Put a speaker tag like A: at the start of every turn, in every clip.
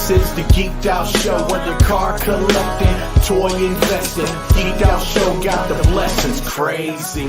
A: This is the Geeked Out Show, whether car collecting, toy investing. Geeked Out Show got the blessings, crazy.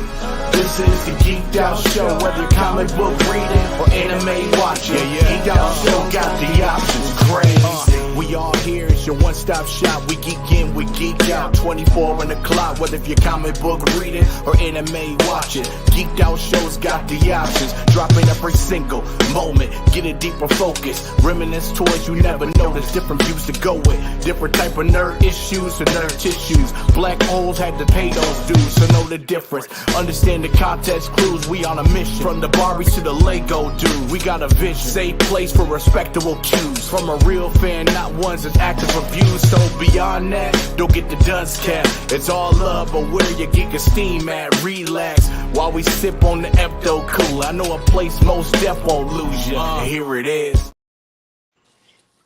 A: This is the Geeked Out Show, whether comic book reading or anime watching. Geeked Out Show got the options, crazy. We all here, it's your one-stop shop. We geek in, we geek out, 24 on the clock. Whether if you're comic book reading or anime watching, Geeked Out Show's got the options. Dropping every single moment, get a deeper focus. Reminisce toys you never noticed, different views to go with. Different type of nerd issues or nerd tissues. Black holes had to pay those dues, so know the difference. Understand the context clues, we on a mission. From the Barbies to the Lego dude, we got a vision. Safe place for respectable cues. From a real fan, not ones that's active reviews. So beyond that, don't get the dust cap. It's all love, but where you get your steam at? Relax while we sip on the Epto Cooler. I know a place most deaf won't lose you. Here it is.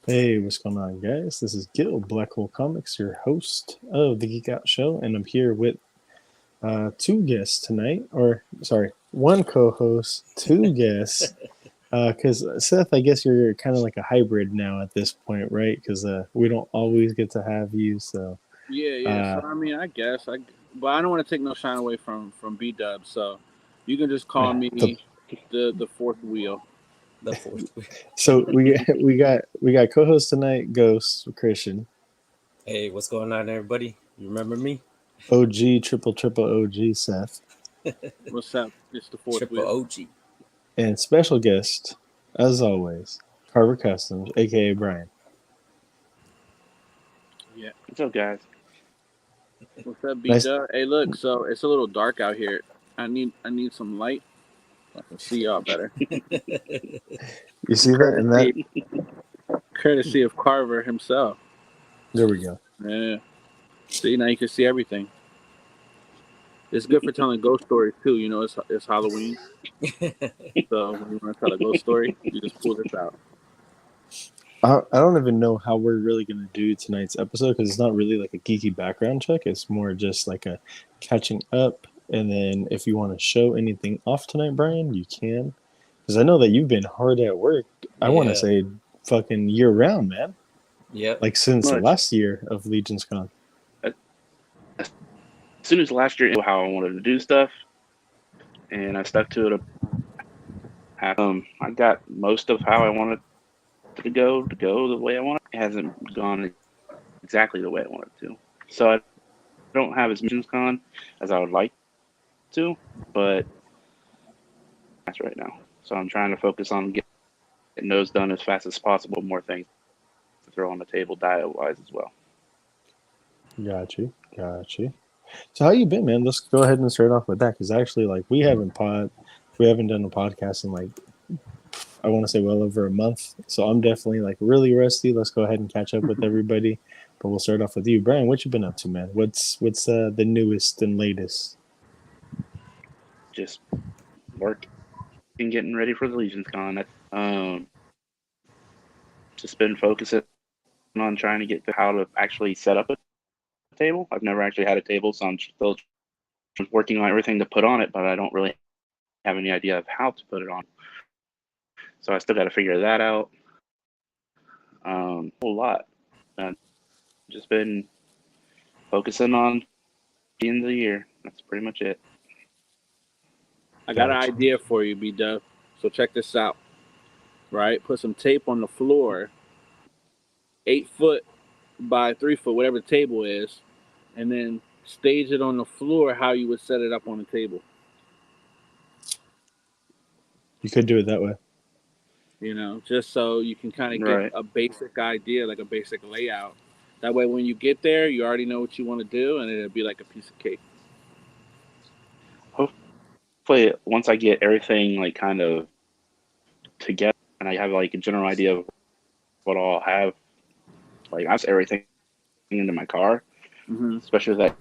B: Hey, what's going on, guys? This is Gil, Black Hole Comics, your host of the Geek Out Show, and I'm here with two guests tonight, or sorry, one co-host, two guests. Because Seth, I guess you're kind of like a hybrid now at this point, right? Because we don't always get to have you, so
C: yeah. So I mean, I guess, but I don't want to take no shine away from B-Dub, so you can just call me the fourth wheel.
D: The fourth wheel.
B: So we got co-host tonight, Ghost Christian.
D: Hey, what's going on, everybody? You remember me?
B: OG triple OG Seth.
C: What's up? It's the fourth
D: Triple
C: wheel.
D: OG.
B: And special guest, as always, Karvar Kustoms, aka Bryan.
C: Yeah.
E: What's up, guys?
C: What's up, B-Dub? Hey, look, so it's a little dark out here. I need some light so I can see y'all better.
B: You see that? And that?
C: Courtesy of Karvar himself.
B: There we go.
C: Yeah. See, now you can see everything. It's good for telling ghost stories too. You know, it's Halloween, so when you want to tell a ghost story, you just pull this out.
B: I don't even know how we're really going to do tonight's episode because it's not really like a geeky background check. It's more just like a catching up. And then if you want to show anything off tonight, Bryan, you can. Because I know that you've been hard at work. I want to say fucking year round, man.
D: Yeah.
B: Like since the last year of Legion's Con.
E: As soon as last year, I knew how I wanted to do stuff, and I stuck to it. I got most of how I wanted to go the way I wanted. It hasn't gone exactly the way I wanted to. So I don't have as much con as I would like to, but that's right now. So I'm trying to focus on getting those done as fast as possible. More things to throw on the table diet-wise as well. Got you.
B: So how you been, man? Let's go ahead and start off with that because actually, like, we haven't done a podcast in like I want to say well over a month. So I'm definitely like really rusty. Let's go ahead and catch up with everybody. But we'll start off with you, Bryan. What you been up to, man? What's the newest and latest?
E: Just work and getting ready for the Legion's Con. Just been focusing on trying to get to how to actually set up a table. I've never actually had a table, so I'm still working on everything to put on it, but I don't really have any idea of how to put it on. So I still got to figure that out. A whole lot. Just been focusing on the end of the year. That's pretty much it.
C: I got an idea for you, B-Dub. So check this out. Right? Put some tape on the floor, 8 foot by 3 foot, whatever the table is, and then stage it on the floor how you would set it up on the table.
B: You could do it that way.
C: You know, just so you can kind of get a basic idea, like a basic layout. That way when you get there, you already know what you want to do, and it'll be like a piece of cake.
E: Hopefully, once I get everything like kind of together and I have like a general idea of what I'll have, like I have everything into my car, especially that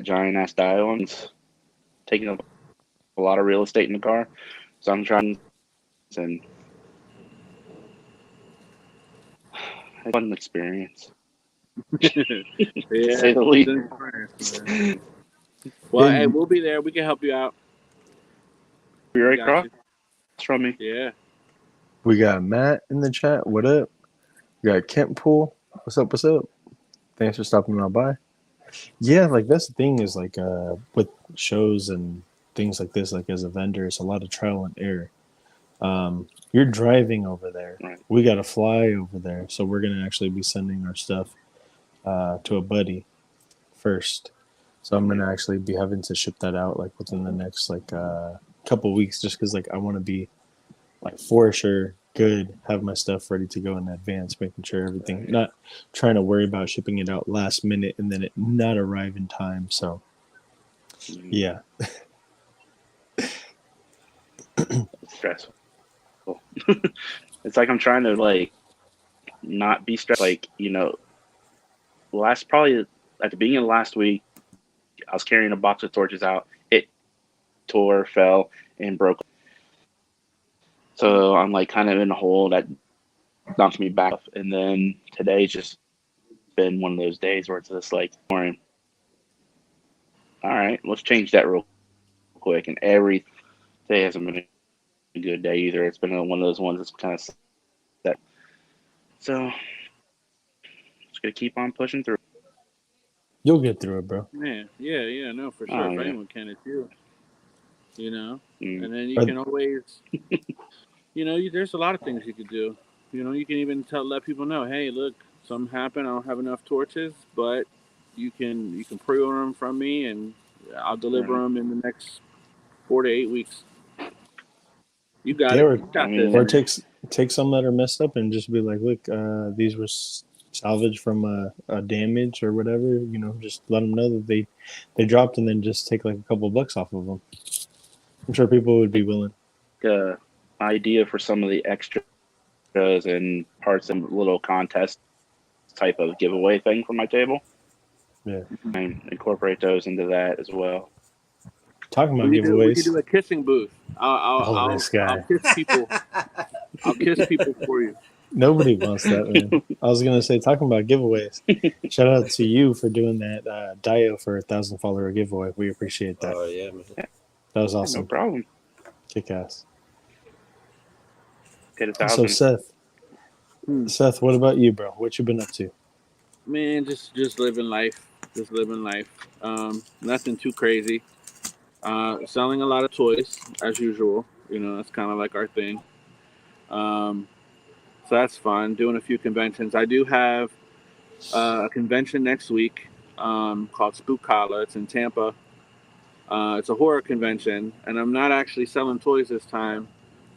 E: giant ass dial, and it's taking up a lot of real estate in the car. So I'm trying and fun experience.
C: Yeah,
E: to say the least.
C: Well, hey, we'll be there. We can help you out.
E: You're right across from me.
C: Yeah.
B: We got Matt in the chat. What up? We got Kent Pool. What's up? What's up? Thanks for stopping on by. Yeah, like that's the thing is like with shows and things like this, like as a vendor, it's a lot of trial and error. You're driving over there.
E: Right.
B: We got to fly over there, so we're gonna actually be sending our stuff to a buddy first. So I'm gonna actually be having to ship that out like within the next like couple weeks, just because like I want to be like for sure good, have my stuff ready to go in advance, making sure everything, not trying to worry about shipping it out last minute and then it not arrive in time. So yeah,
E: It's stressful. It's like I'm trying to like not be stressed. Like, probably at the beginning of last week, I was carrying a box of torches out. It tore, fell, and broke. So I'm like kind of in a hole that knocked me back. And then today's just been one of those days where it's just like, all right, let's change that real quick. And every day hasn't been a good day either. It's been one of those ones that's kind of set. So just gonna keep on pushing through.
B: you'll get through it, bro.
C: Man, yeah, no, for sure.
E: Oh,
C: If
E: yeah.
C: anyone can, it's you. And then you
B: But-
C: can always, there's a lot of things you could do. You can even let people know, hey, look, something happened. I don't have enough torches, but you can pre-order them from me, and I'll deliver them in the next 4 to 8 weeks. You got
B: Yeah,
C: it.
B: or-
C: You got
E: I
C: this.
E: mean,
B: Or take some that are messed up and just be like, look, these were salvaged from a damage or whatever. Just let them know that they dropped, and then just take like a couple bucks off of them. I'm sure people would be willing.
E: Idea for some of the extras and parts and little contest type of giveaway thing for my table.
B: Yeah.
E: And incorporate those into that as well.
B: Talking about
C: We could
B: giveaways.
C: do a kissing booth. I'll
B: this guy.
C: kiss people. I'll kiss people for you.
B: Nobody wants that, man. I was gonna say, talking about giveaways. Shout out to you for doing that Dio for 1,000 follower giveaway. We appreciate that.
D: Oh yeah, man.
B: That was
E: No
B: awesome.
E: problem.
B: Kick ass.
E: Get
B: So
E: 1,000.
B: Seth, what about you, bro? What you been up to?
C: Man, just living life. Just living life. Nothing too crazy. Selling a lot of toys as usual. That's kind of like our thing. So that's fun. Doing a few conventions. I do have a convention next week called Spookala. It's in Tampa. It's a horror convention, and I'm not actually selling toys this time.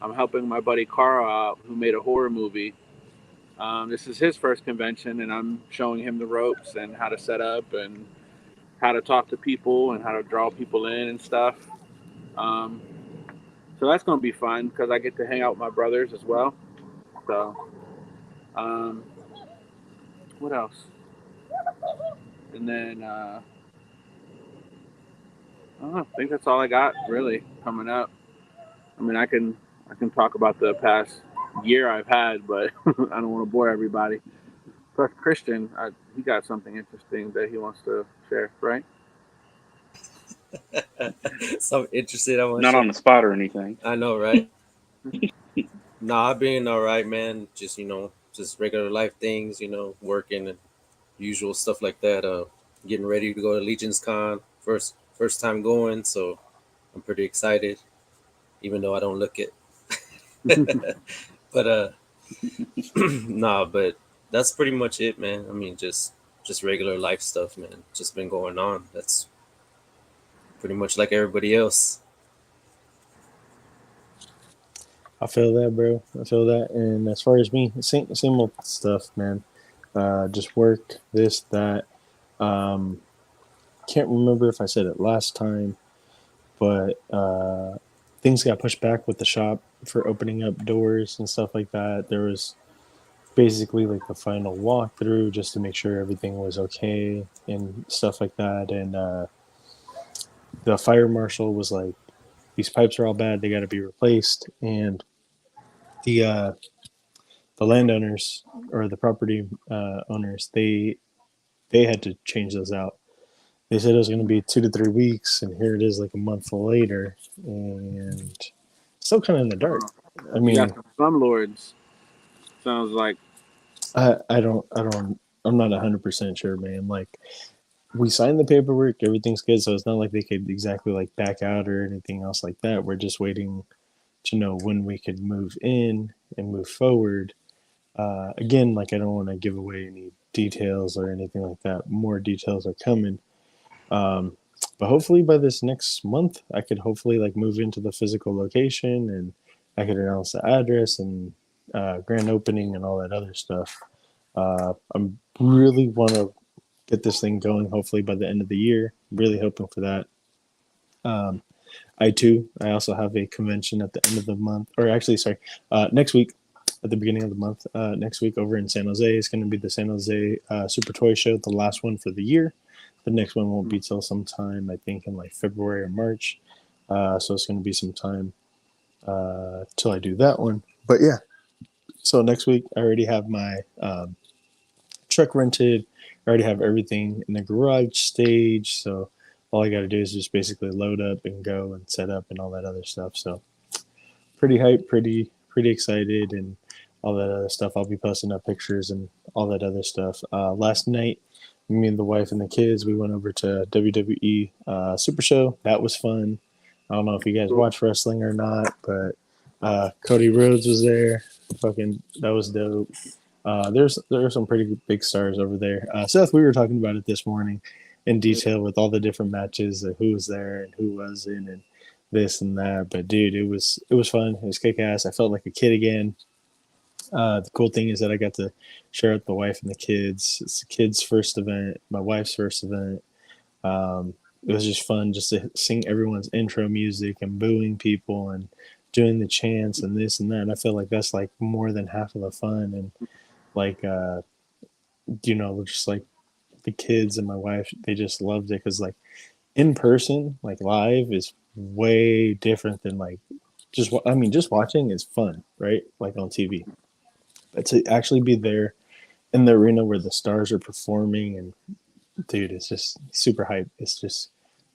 C: I'm helping my buddy Carl out, who made a horror movie. This is his first convention, and I'm showing him the ropes and how to set up and how to talk to people and how to draw people in and stuff. So that's going to be fun because I get to hang out with my brothers as well. So, what else? And then, I don't know, I think that's all I got really coming up. I mean, I can talk about the past year I've had, but I don't want to bore everybody. Plus, Christian, he got something interesting that he wants to share, right?
D: So I'm interested. I want
E: Not on the spot or anything.
D: I know, right? Nah, I've been all right, man. Just just regular life things. Working and usual stuff like that. Getting ready to go to Legion's Con. First time going, so I'm pretty excited. Even though I don't look it. But nah, but that's pretty much it, man. I mean, just regular life stuff, man. Just been going on. That's pretty much like everybody else.
B: I feel that, bro. I feel that. And as far as me, same old stuff, man. Just work, this, that. Can't remember if I said it last time, but things got pushed back with the shop for opening up doors and stuff like that. There was basically like the final walkthrough just to make sure everything was okay and stuff like that. And the fire marshal was like, these pipes are all bad, they got to be replaced. And the landowners or the property owners, they had to change those out. They said it was going to be 2 to 3 weeks, and here it is like a month later, and still kind of in the dark. I mean,
C: You got some slumlords. Sounds like
B: I'm not 100% sure, man. Like, we signed the paperwork, everything's good, so it's not like they could exactly like back out or anything else like that. We're just waiting to know when we could move in and move forward. Again, like, I don't want to give away any details or anything like that. More details are coming. Um, but hopefully by this next month, I could hopefully like move into the physical location and I could announce the address and grand opening and all that other stuff. I'm really want to get this thing going. Hopefully by the end of the year. Really hoping for that. Um, I also have a convention at the end of the month, or actually, sorry, next week, at the beginning of the month, next week over in San Jose. It's going to be the San Jose Super Toy Show, the last one for the year. The next one won't be till sometime, I think, in like February or March. So it's going to be some time till I do that one. But yeah, so next week I already have my truck rented. I already have everything in the garage stage. So all I got to do is just basically load up and go and set up and all that other stuff. So pretty hyped, pretty excited, and all that other stuff. I'll be posting up pictures and all that other stuff. Last night, me and the wife and the kids, we went over to WWE Super Show. That was fun. I don't know if you guys watch wrestling or not, but Cody Rhodes was there. Fucking, that was dope. There were some pretty big stars over there. Seth, we were talking about it this morning in detail with all the different matches, who was there and who wasn't, and this and that. But dude, it was fun. It was kick ass. I felt like a kid again. The cool thing is that I got to share with the wife and the kids. It's the kids' first event, my wife's first event. It was just fun just to sing everyone's intro music and booing people and doing the chants and this and that. And I feel like that's like more than half of the fun. And like, just like the kids and my wife, they just loved it because like in person, like live is way different than like just watching is fun, right? Like on TV. But to actually be there in the arena where the stars are performing and dude, it's just super hype. It's just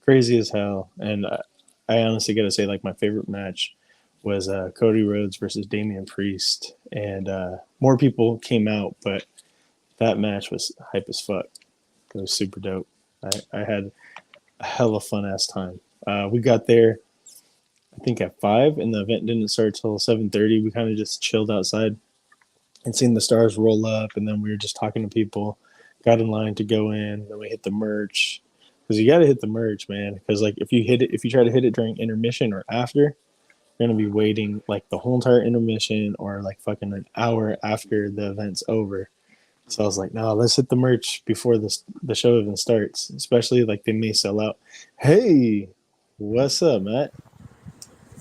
B: crazy as hell. And I honestly got to say, like, my favorite match was Cody Rhodes versus Damian Priest. And more people came out, but that match was hype as fuck. It was super dope. I had a hella fun ass time. We got there, I think at 5, and the event didn't start till 7:30. We kind of just chilled outside and seen the stars roll up, and then we were just talking to people. Got in line to go in. Then we hit the merch because you got to hit the merch, man. Because like if you try to hit it during intermission or after, you're gonna be waiting like the whole entire intermission or like fucking an hour after the event's over. So I was like, no, let's hit the merch before the show even starts. Especially like they may sell out. Hey, what's up, Matt?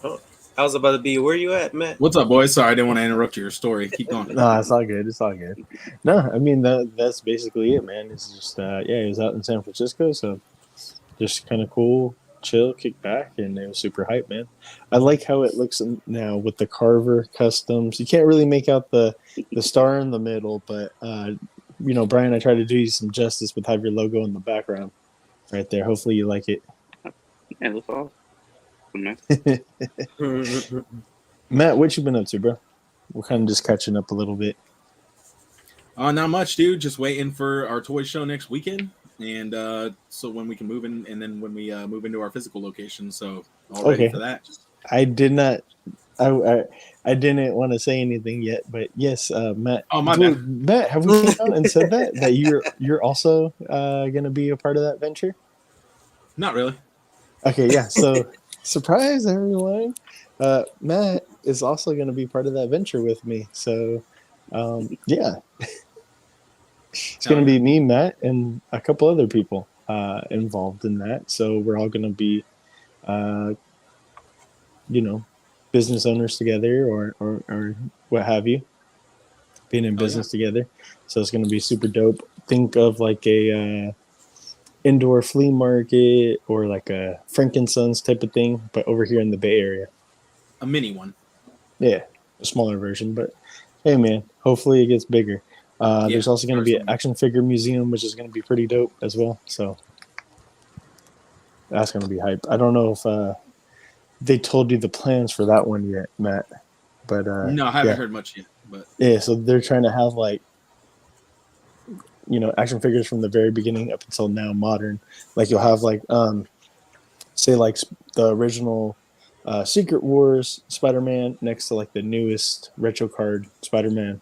D: Oh, I was about to be. Where you at, Matt?
F: What's up, boys? Sorry, I didn't want to interrupt your story. Keep going.
B: No, it's all good. It's all good. No, I mean that's basically it, man. It's just it was out in San Francisco, so just kind of cool, chill, kick back, and it was super hype, man. I like how it looks now with the Karvar Kustoms. You can't really make out the star in the middle, but Bryan, I try to do you some justice with have your logo in the background right there. Hopefully you like it.
E: Yeah, that's awesome, man.
B: Matt, what you been up to, bro? We're kind of just catching up a little bit.
F: Not much, dude. Just waiting for our toy show next weekend, and so when we can move in, and then when we move into our physical location. So all ready for that.
B: I did not. I didn't want to say anything yet, but yes, Matt.
F: Oh my bad.
B: Matt, have we came out and said that you're also gonna be a part of that venture?
F: Not really.
B: Okay, yeah. So surprise, everyone. Matt is also going to be part of that venture with me. So, yeah. It's going to be me, Matt, and a couple other people involved in that. So we're all going to be, business owners together or what have you, being in business together. So it's going to be super dope. Think of like a indoor flea market or like a Frankenstein's type of thing, but over here in the Bay Area.
F: A mini one.
B: Yeah, a smaller version, but hey, man, hopefully it gets bigger. There's also going to be an action figure museum, which is going to be pretty dope as well. So that's going to be hype. I don't know if they told you the plans for that one yet, Matt. But
F: no, I haven't heard much yet. But
B: yeah, so they're trying to have like action figures from the very beginning up until now, modern. Like you'll have like say like the original Secret Wars Spider-Man next to like the newest retro card Spider-Man.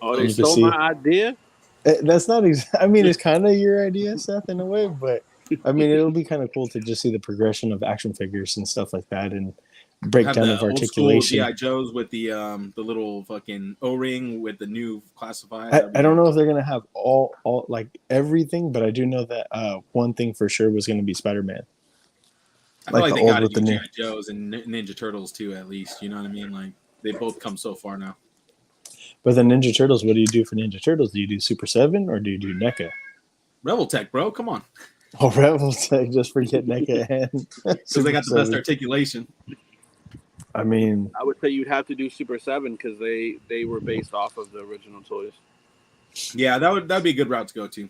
C: Oh,
B: And
C: they
B: you can
C: stole
B: see
C: my idea.
B: that's not. I mean, it's kind of your idea, Seth, in a way, but I mean, it'll be kind of cool to just see the progression of action figures and stuff like that, and
F: Have
B: breakdown
F: the
B: of
F: old school
B: articulation.
F: GI Joes with the little fucking O-ring with the new classified.
B: I don't know if they're gonna have all like everything, but I do know that one thing for sure was gonna be Spider-Man.
F: I feel like
B: the
F: they
B: old
F: got to
B: with the
F: do
B: new.
F: GI Joes and Ninja Turtles too, at least. You know what I mean? Like they both come so far now.
B: But the Ninja Turtles, what do you do for Ninja Turtles? Do you do Super 7 or do you do NECA?
F: Rebel Tech, bro, come on,
B: Oh, Rebels, just forget NECA and
F: because they got the best
B: 7.
F: articulation.
B: I mean,
C: I would say you'd have to do Super 7 because they were based off of the original toys.
F: Yeah, that'd be a good route to go to.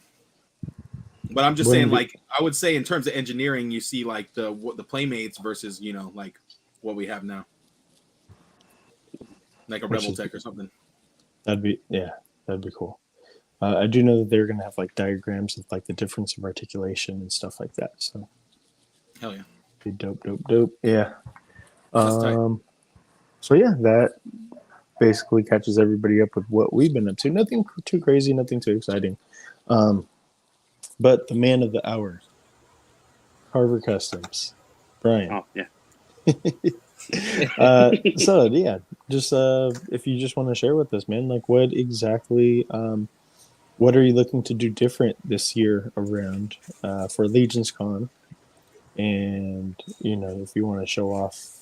F: But I'm just saying, like, I would say in terms of engineering, you see like the Playmates versus like what we have now, like a Rebel Tech or something.
B: that'd be cool. I do know that they're gonna have like diagrams of like the difference of articulation and stuff like that. So
F: hell yeah,
B: be dope. Yeah.
F: That's tight.
B: So yeah, that basically catches everybody up with what we've been up to. Nothing too crazy, nothing too exciting. But the man of the hour, Karvar Kustoms, Bryan.
E: Oh yeah.
B: So yeah, just if you just want to share with us, man, like what exactly, what are you looking to do different this year around for Legion's Con? And if you want to show off,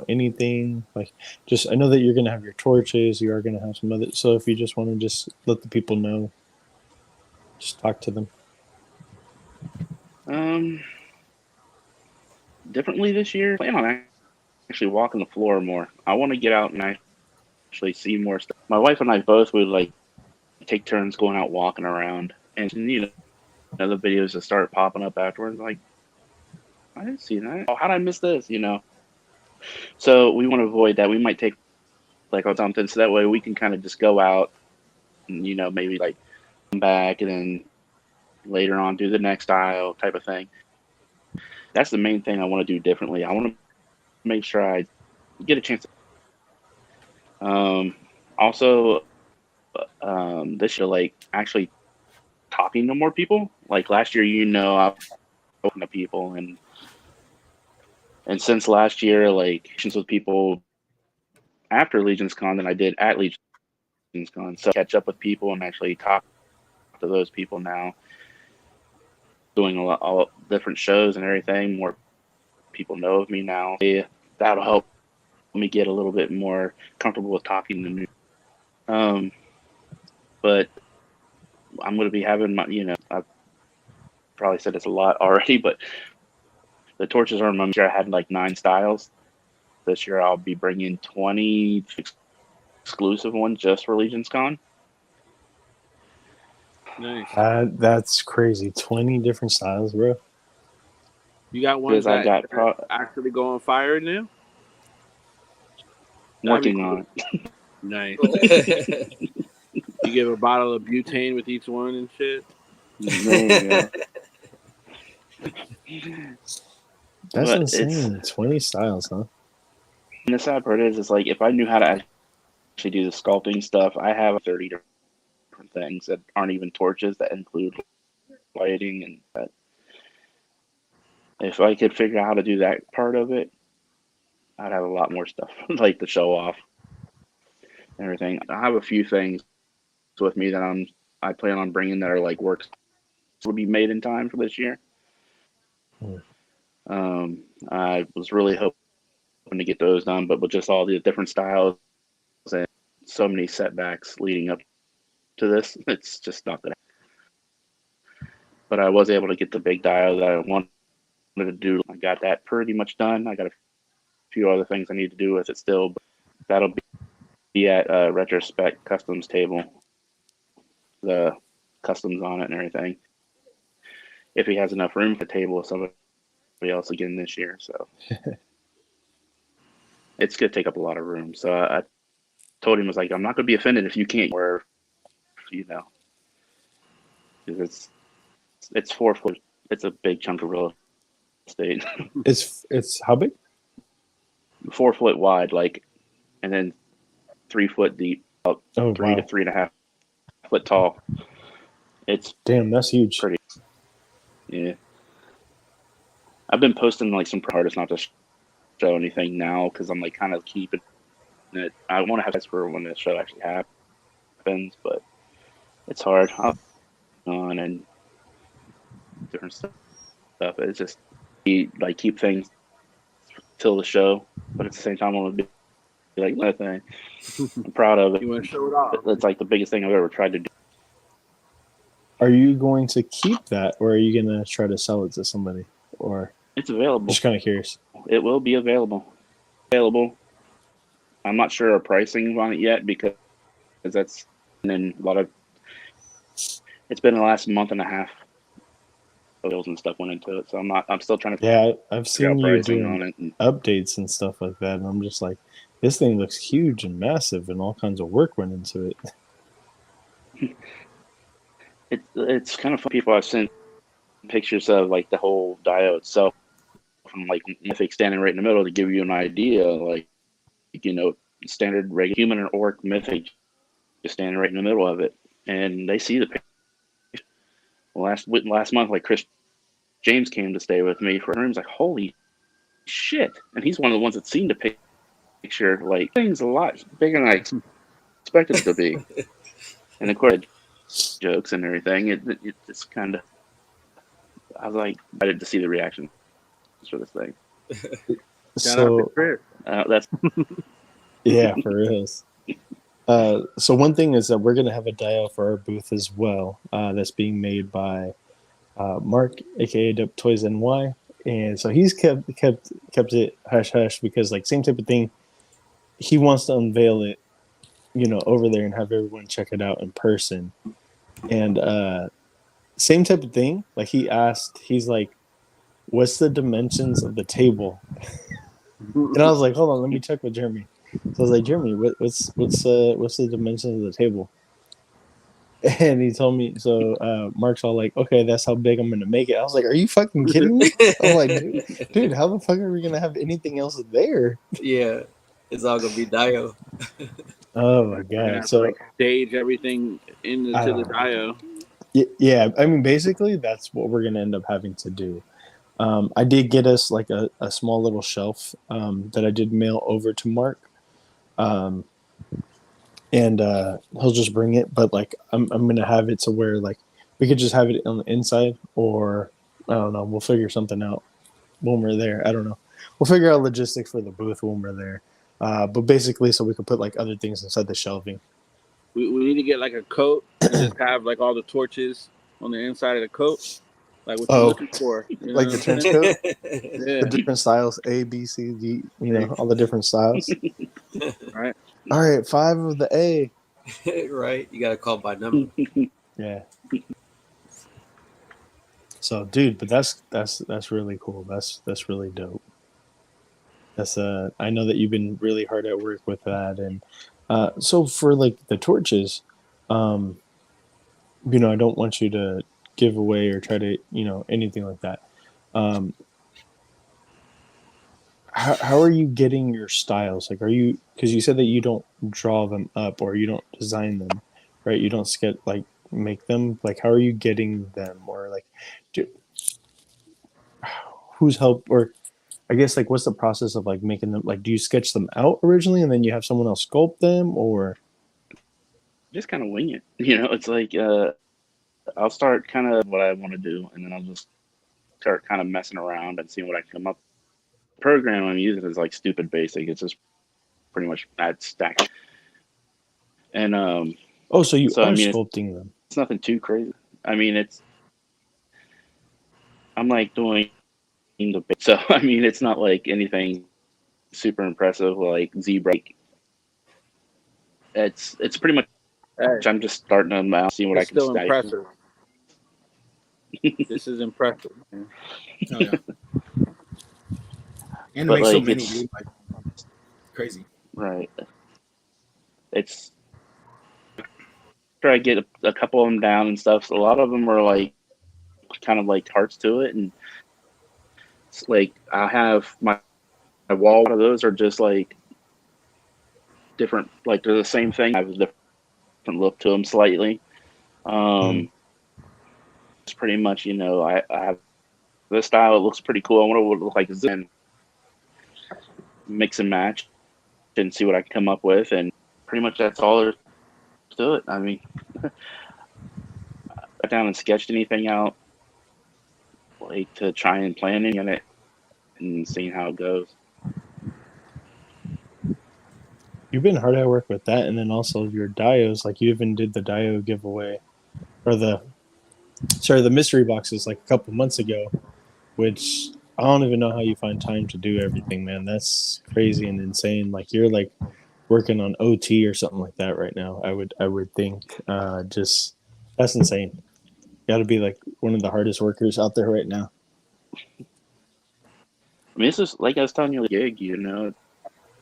B: anything like, just I know that you're gonna have your torches, you are gonna have some other. So if you just want to just let the people know, just talk to them.
E: Differently this year. Plan on actually walking the floor more. I want to get out and actually see more stuff. My wife and I both would like take turns going out walking around, and the videos that start popping up afterwards. Like, I didn't see that. Oh, how did I miss this? So we want to avoid that. We might take like on something so that way we can kind of just go out and maybe like come back and then later on do the next aisle type of thing. That's the main thing I want to do differently. I want to make sure I get a chance. Also, this year, like actually talking to more people. Like last year, I've spoken to people, and since last year, like with people after Legion's Con than I did at Legion's Con. So catch up with people and actually talk to those people now. Doing all different shows and everything. More people know of me now. Yeah, that'll help me get a little bit more comfortable with talking to new. But I'm going to be having my, I've probably said this a lot already, but the torches are my year. I had like 9 styles. This year I'll be bringing 20 exclusive ones just for Legion's Con.
C: Nice.
B: That's crazy. 20 different styles, bro.
C: You got ones
E: Because
C: that actually go on fire now?
E: Working on it.
C: Nice. You give a bottle of butane with each one and shit?
E: There
B: That's insane. 20 styles, huh?
E: And the sad part is like if I knew how to actually do the sculpting stuff, I have 30 different things that aren't even torches that include lighting and that. If I could figure out how to do that part of it, I'd have a lot more stuff like to show off and everything. I have a few things with me that I plan on bringing that are like works will be made in time for this year. I was really hoping to get those done, but with just all the different styles and so many setbacks leading up to this, it's just not that. But I was able to get the big dial that I wanted to do. I got that pretty much done. I got a few other things I need to do with it still, but that'll be at Retrospect Customs table. The customs on it and everything. If he has enough room for the table with somebody else again this year, so it's gonna take up a lot of room. So I told him, I was like, I'm not gonna be offended if you can't, or because it's 4 foot. It's a big chunk of real estate.
B: It's how big?
E: 4 foot wide, like, and then 3 foot deep, up
B: Oh,
E: 3
B: wow.
E: to 3.5 foot tall. It's
B: Damn, that's huge.
E: pretty. Yeah. I've been posting like some artists, not to show anything now, because I'm like kind of keeping it. I want to have this for when the show actually happens, but it's hard. On and different stuff. It's just like keep things till the show, but at the same time, I want to be like nothing. I'm proud of it.
C: You want to show it off?
E: It's like the biggest thing I've ever tried to do.
B: Are you going to keep that, or are you going to try to sell it to somebody? Or
E: It's available.
B: just kind of curious.
E: It will be available. I'm not sure our pricing on it yet because that's and a lot of. It's been the last month and a half. Bills and stuff went into it, so I'm still trying to.
B: Yeah, I've
E: figure out
B: seen you
E: pricing on
B: doing
E: it.
B: updates and stuff like that, and I'm just like, this thing looks huge and massive, and all kinds of work went into it.
E: It's kind of fun. People I've sent pictures of like the whole diode itself from like Mythic standing right in the middle to give you an idea, like standard regular human or orc Mythic just standing right in the middle of it, and they see the picture. Last month, like Chris James came to stay with me for a room. He's like, holy shit, and he's one of the ones that's seen the picture. Like, thing's a lot bigger than I expected it to be, and of course, jokes and everything. It just kind of. I was like, I didn't to see the reaction for this thing.
C: Shout out to Chris.
E: That's
B: Yeah, for real. So one thing is that we're going to have a dial for our booth as well. That's being made by Mark, aka Dope Toys NY, and so he's kept it hush hush because like same type of thing. He wants to unveil it, over there and have everyone check it out in person. And same type of thing. Like he's like, "What's the dimensions of the table?" And I was like, "Hold on, let me check with Jeremy." So I was like, "Jeremy, what's the dimensions of the table?" And he told me. So Mark's all like, "Okay, that's how big I'm gonna make it." I was like, "Are you fucking kidding me?" I'm like, "Dude, how the fuck are we gonna have anything else there?"
D: Yeah, it's all gonna be Dio.
B: Oh my god! So
C: like stage everything into the dio.
B: Yeah, I mean, basically, that's what we're gonna end up having to do. I did get us like a small little shelf that I did mail over to Mark. And he'll just bring it, but like I'm gonna have it to where like we could just have it on the inside, or I don't know. We'll figure something out when we're there. I don't know. We'll figure out logistics for the booth when we're there. But basically, so we can put like other things inside the shelving.
C: We need to get like a coat and just have like all the torches on the inside of the coat, like what you're looking for.
B: Like the trench coat,
C: Yeah.
B: the different styles, A, B, C, D. All the different styles.
C: Right.
B: All right, 5 of the A.
D: Right, you gotta call by number.
B: Yeah. So, dude, but that's really cool. That's really dope. That's I know that you've been really hard at work with that, and so for like the torches, I don't want you to give away or try to anything like that. How are you getting your styles? Like, because you said that you don't draw them up or you don't design them, right? You don't make them. Like, how are you getting them? Or like, who's help? Or I guess like, what's the process of like making them? Like, do you sketch them out originally and then you have someone else sculpt them, or
E: just kind of wing it. It's like I'll start kind of what I want to do, and then I'll just start kind of messing around and seeing what I can come up. The program I'm using is like stupid basic. It's just pretty much add stack. And
B: so you are sculpting them.
E: It's nothing too crazy. I mean, I'm like doing the so I mean, it's not like anything super impressive like zebra. It's pretty much. I'm just starting them out, seeing what I can.
C: Still impressive. This is impressive. Man.
F: Oh, yeah. And make so many, dude. Like, crazy.
E: Right. It's I get a couple of them down and stuff, so a lot of them are like kind of like hearts to it, and it's like I have my wall. One of those are just like different, like they're the same thing. I have a different look to them slightly. It's pretty much, I have this style. It looks pretty cool. I want to look like Zen, mix and match, and see what I can come up with. And pretty much that's all there's to it. I mean, I sat down and sketched anything out, like to try and planning in it and seeing how it goes.
B: You've been hard at work with that, and then also your dios. Like you even did the dio giveaway, or the mystery boxes like a couple months ago, which I don't even know how you find time to do everything, man. That's crazy and insane. Like you're like working on OT or something like that right now. I would think. Just that's insane. Got to be like one of the hardest workers out there right now.
E: I mean, it's just like I was telling you, the gig.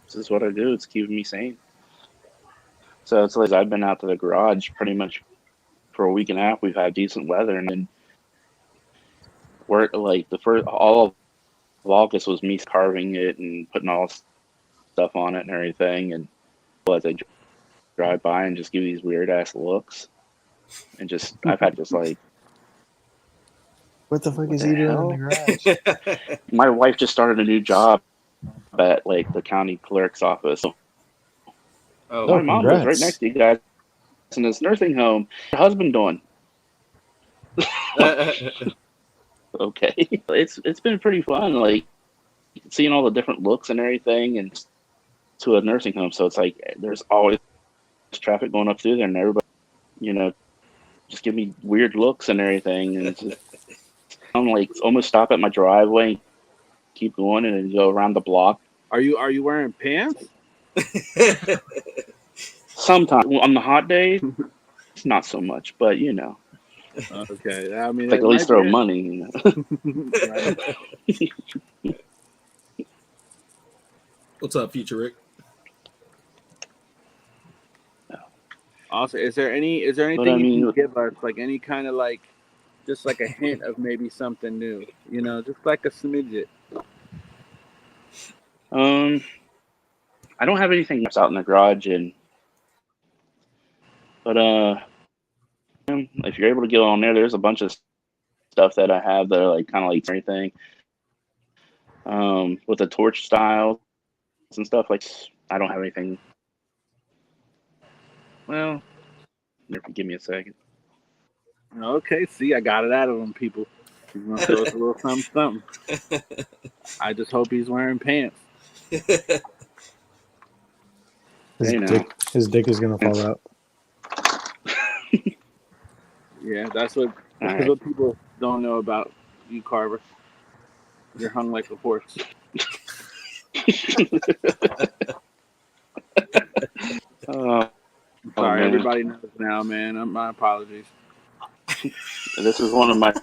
E: This is what I do. It's keeping me sane. So it's like I've been out to the garage pretty much for a week and a half. We've had decent weather, and then work like all of August was me carving it and putting all stuff on it and everything. And as I drive by and just give these weird ass looks, and just I've had just like,
B: what the fuck is he doing in the garage?
E: My wife just started a new job at like the county clerk's office.
D: Oh,
E: my mom lives right
B: congrats.
E: next to you guys in this nursing home. Your husband doing? Okay, it's been pretty fun, like seeing all the different looks and everything, and to a nursing home. So it's like there's always traffic going up through there, and everybody, just give me weird looks and everything. And it's just, I'm like almost stop at my driveway, keep going, and then go around the block.
C: Are you wearing pants?
E: Sometimes on the hot days, it's not so much, but
C: Okay, I mean,
E: like at least throw money.
C: Right.
F: What's up, Future Rick?
C: Also, is there anything
E: But I mean,
C: you can give us, like any kind of like, just like a hint of maybe something new, just like a smidget?
E: I don't have anything that's out in the garage, but if you're able to get on there, there's a bunch of stuff that I have that are like kind of like everything, with the torch styles and stuff. Like I don't have anything. Well, give me a second.
C: Okay, see, I got it out of him, people. He's gonna throw us a little something. I just hope he's wearing pants.
B: His dick is gonna fall out.
C: Yeah, that's what people don't know about you, Carver. You're hung like a horse. Sorry, everybody knows now, man. My apologies.
E: This is one of my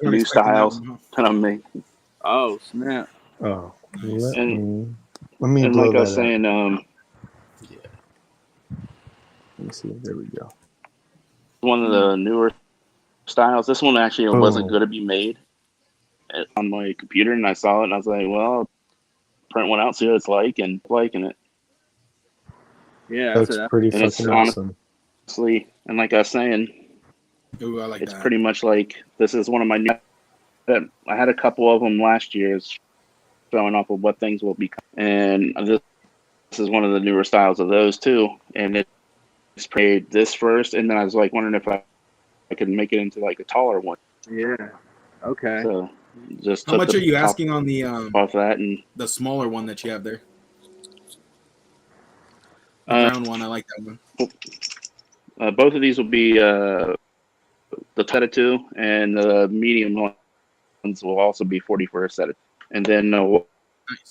E: new styles that I'm making.
C: Oh, snap.
B: Oh, let
E: And
B: me blow
E: like I
B: that
E: was saying,
B: Let me see. There we go.
E: one of the newer styles. This one actually wasn't going to be made on my computer, and I saw it, and I was like, well, I'll print one out, see what it's like, and liking it.
C: Yeah,
B: That's pretty fucking awesome.
E: Honestly, and like I was saying,
F: Ooh, I like
E: it's
F: that.
E: pretty much like this is one of my new. I had a couple of them last year, showing off of what things will become, and this is one of the newer styles of those too. And it's made this first, and then I was like wondering if I could make it into like a taller one.
C: Yeah. Okay.
E: So just
F: How much are you asking on the
E: off that and
F: the smaller one that you have there? The brown one, I like that one.
E: Both of these will be the set of 2, and the medium ones will also be 40 for a set of, and then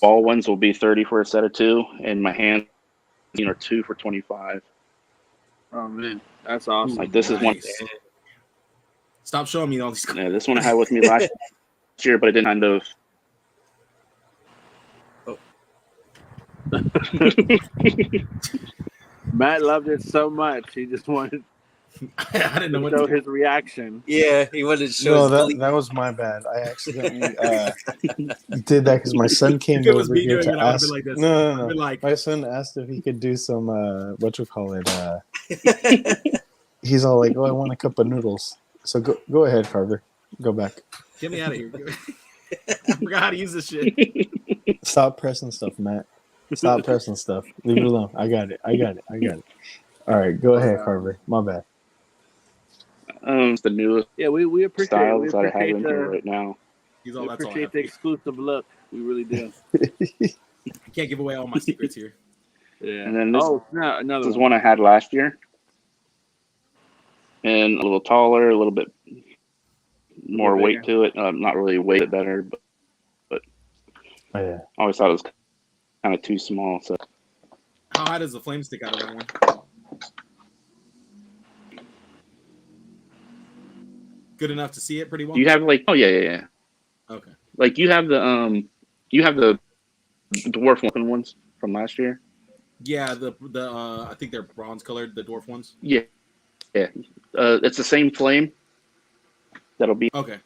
E: ball ones will be 30 for a set of 2, and my hand are 2 for 25.
C: Oh man, that's awesome.
E: Like this is one.
F: Stop showing me all these.
E: Yeah, this one I had with me last year, but it didn't kind of.
C: Matt loved it so much he just wanted
F: I didn't know what
C: show
F: to do.
C: his reaction.
D: Yeah, he wanted to show
B: No,
D: his
B: that,
D: belly.
B: that was my bad. I accidentally did that because my son came
F: If it was
B: over
F: me
B: here
F: doing
B: to
F: it, I would have
B: ask.
F: been like this.
B: No,
F: I'd
B: no,
F: been
B: no.
F: like,
B: My son asked if he could do some he's all like, "Oh, I want a cup of noodles." So go ahead, Carver. Go back.
F: get me out of here. I forgot how to use this shit.
B: Stop pressing stuff, Matt. Stop pressing stuff. Leave it alone. I got it. All right, go ahead, Carver. My bad.
E: It's the newest
C: Yeah, we appreciate
E: styles that I have
C: appreciate
E: in here right now.
F: He's
C: we
F: all, that's all I
C: appreciate
F: have.
C: the exclusive look. We really do.
F: I can't give away all my secrets here.
C: Yeah.
E: And then this,
C: another
E: this is
C: one.
E: one I had last year, and a little taller, a little bit more
C: bigger.
E: weight to it. Not really weight it better, but
B: Oh yeah.
E: I always thought it was kind of too small. So
F: How high does the flame stick out of that one? Good enough to see it pretty well.
E: do you have like? Oh yeah.
F: Okay.
E: Like you have the dwarf ones from last year.
F: Yeah, the I think they're bronze colored, the dwarf ones.
E: Yeah. It's the same flame. That'll be
F: Okay.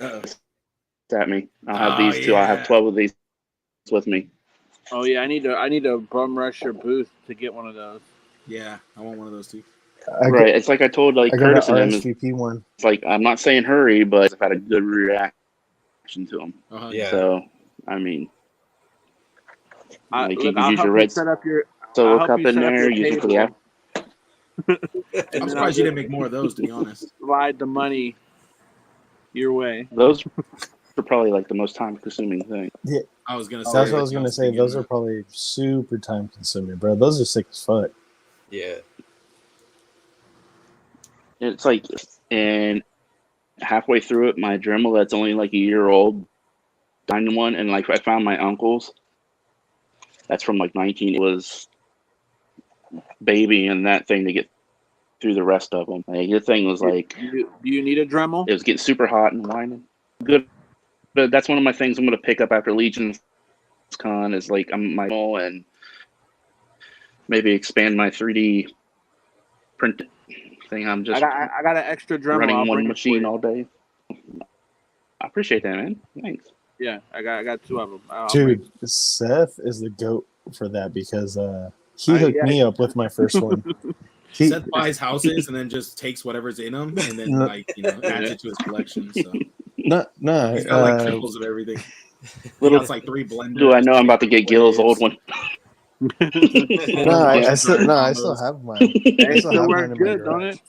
F: Uh-oh.
E: at me. I'll have these two.
F: yeah.
E: I'll have 12 of these with me.
C: Oh yeah, I need to bum rush your booth to get one of those.
F: Yeah, I want one of those too.
E: Right. It's like I told like
B: I got an
E: Curtis and him.
B: RSVP one.
E: It's like I'm not saying hurry, but I've had a good reaction to them.
F: Uh-huh.
D: Yeah.
E: So I mean, like you
C: Look,
E: can
C: I'll
E: use
C: help
E: your
C: you
E: red
C: set up your.
E: solo
C: I'll help
E: cup
C: you
E: in
C: set up
E: there.
C: your
E: Use it for the
C: table.
F: I'm
C: then
F: surprised you didn't make more of those, to be honest.
C: slide the money your way.
E: Those are probably like the most time consuming thing.
F: I was gonna say.
B: That's what I was gonna say. Those are probably super time consuming, bro. Those are sick as fuck.
D: Yeah.
E: It's like, and halfway through it, my Dremel that's only like a year old, diamond one, and like I found my uncle's. That's from like 19. It was baby and that thing to get through the rest of them. Like, the thing was like,
C: Do you need a Dremel?
E: it was getting super hot and whining. Good, but that's one of my things I'm gonna pick up after Legion's Con is like my and maybe expand my 3D print thing. I'm just
C: I got an extra Dremel. I'll
E: running
C: bring
E: one
C: it for
E: machine
C: you.
E: all day. I appreciate that, man. Thanks.
C: Yeah, I got two of them. I'll bring-
B: Dude, Seth is the goat for that because he hooked me up with my first one.
F: Seth buys houses and then just takes whatever's in them and then adds it to his collection. So
B: No,
F: he's got like triples of everything.
E: Little
F: It's like 3 blenders.
E: do I know I'm about to get Gil's old one.
B: I still have mine. I
C: It
B: still
C: still
B: have
C: works
B: mine in my
C: good, don't
B: garage.
C: it?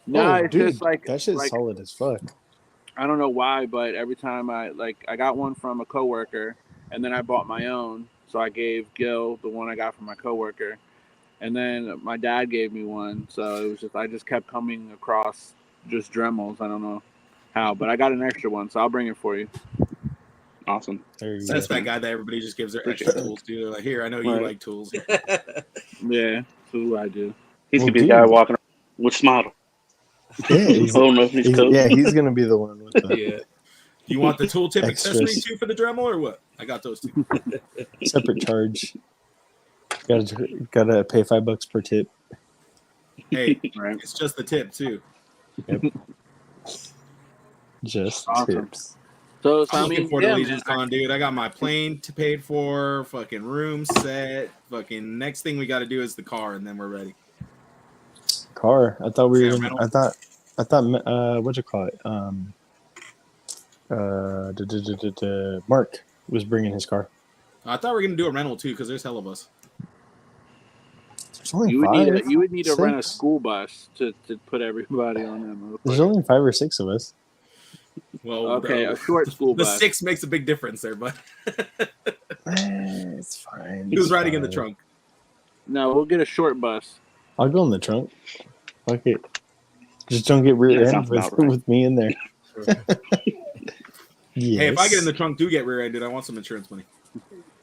C: No, it's
B: dude,
C: just like
B: that shit's
C: like,
B: solid as fuck.
C: I don't know why, but every time I got one from a coworker, and then I bought my own. So I gave Gil the one I got from my coworker, and then my dad gave me one. So it was just I just kept coming across just Dremels. I don't know how, but I got an extra one, so I'll bring it for you.
E: Awesome.
B: There you
F: That's
B: go.
F: that guy that everybody just gives their extra tools to. They're like, here, I know you
E: Right.
F: like tools.
C: Yeah, that's what I do.
E: He's
B: Well,
E: gonna be the
B: dude.
E: guy walking around with smile.
B: Yeah, he's,
E: Holding up his coat.
B: he's gonna be the one with the
D: Yeah.
F: You want the tooltip
B: Extras.
F: accessory too for the Dremel or what? I got those too.
B: separate charge. Gotta pay $5 per tip.
F: Hey,
E: Right.
F: it's just the tip too.
B: Just
C: Awesome.
B: tips.
C: So
F: I'm
C: I
F: looking
C: mean,
F: forward to
C: yeah,
F: Legion's Con, dude. I got my plane paid for, fucking room set. Fucking next thing we got to do is the car, and then we're ready.
B: Car. I thought we
F: Yeah,
B: were.
F: rental.
B: I thought. What'd you call it? Mark was bringing his car.
F: I thought we were gonna do a rental too, because there's hell of us.
B: There's only
C: you would
B: five.
C: need to rent a
B: six.
C: school bus to put everybody on them.
B: There's only 5 or 6 of us.
F: Well,
C: Okay,
F: the,
C: a short school
F: the
C: bus.
F: 6 makes a big difference there, but
B: It's fine.
F: who's
B: it's
F: riding in the
B: fine.
F: trunk?
C: No, we'll get a short bus.
B: I'll go in the trunk. Fuck it. Just don't get rear
E: That
B: end
E: sounds
B: with,
E: about right.
B: with me in there. Yes.
F: Hey, if I get in the trunk, do get rear-ended. I want some insurance money.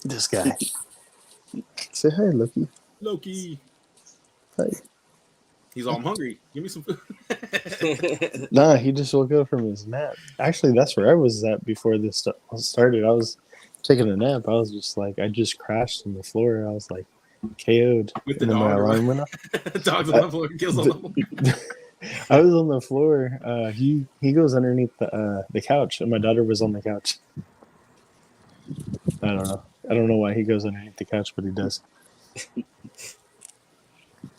B: This guy. Say hi, Loki.
F: Loki.
B: Hi.
F: He's all, I'm hungry. Give me some food.
B: Nah, he just woke up from his nap. Actually, that's where I was at before this started. I was taking a nap. I was just like, I just crashed on the floor. I was like, KO'd.
F: With
B: And
F: the
B: then my
F: dog.
B: alarm went off.
F: Dog's on the floor, kills on the floor.
B: I was on the floor. He goes underneath the couch, and my daughter was on the couch. I don't know. I don't know why he goes underneath the couch, but he does. He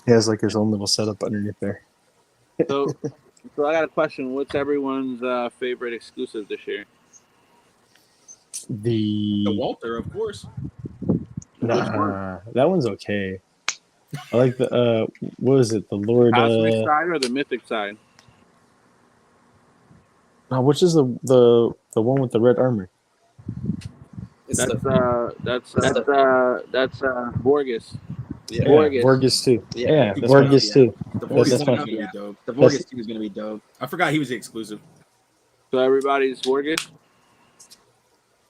B: has like his own little setup underneath there.
C: So I got a question. What's everyone's favorite exclusive this year?
F: The
B: The
F: Walter, of course.
B: nah, that one's okay. I like the what was it? The Lord.
C: Cosmic side or the Mythic side?
B: Which is the one with the red armor?
D: It's
C: That's
D: the
C: Borges.
D: yeah.
C: Borges.
B: Vorgus too.
D: Yeah.
B: Yeah,
F: He's
B: Vorgus
F: funny,
B: too.
F: The
B: That's
F: Vorgus
B: fine.
F: 2 is gonna be dope. The
B: That's-
F: Vorgus 2 is gonna be dope. I forgot he was the exclusive.
C: So everybody's Borges.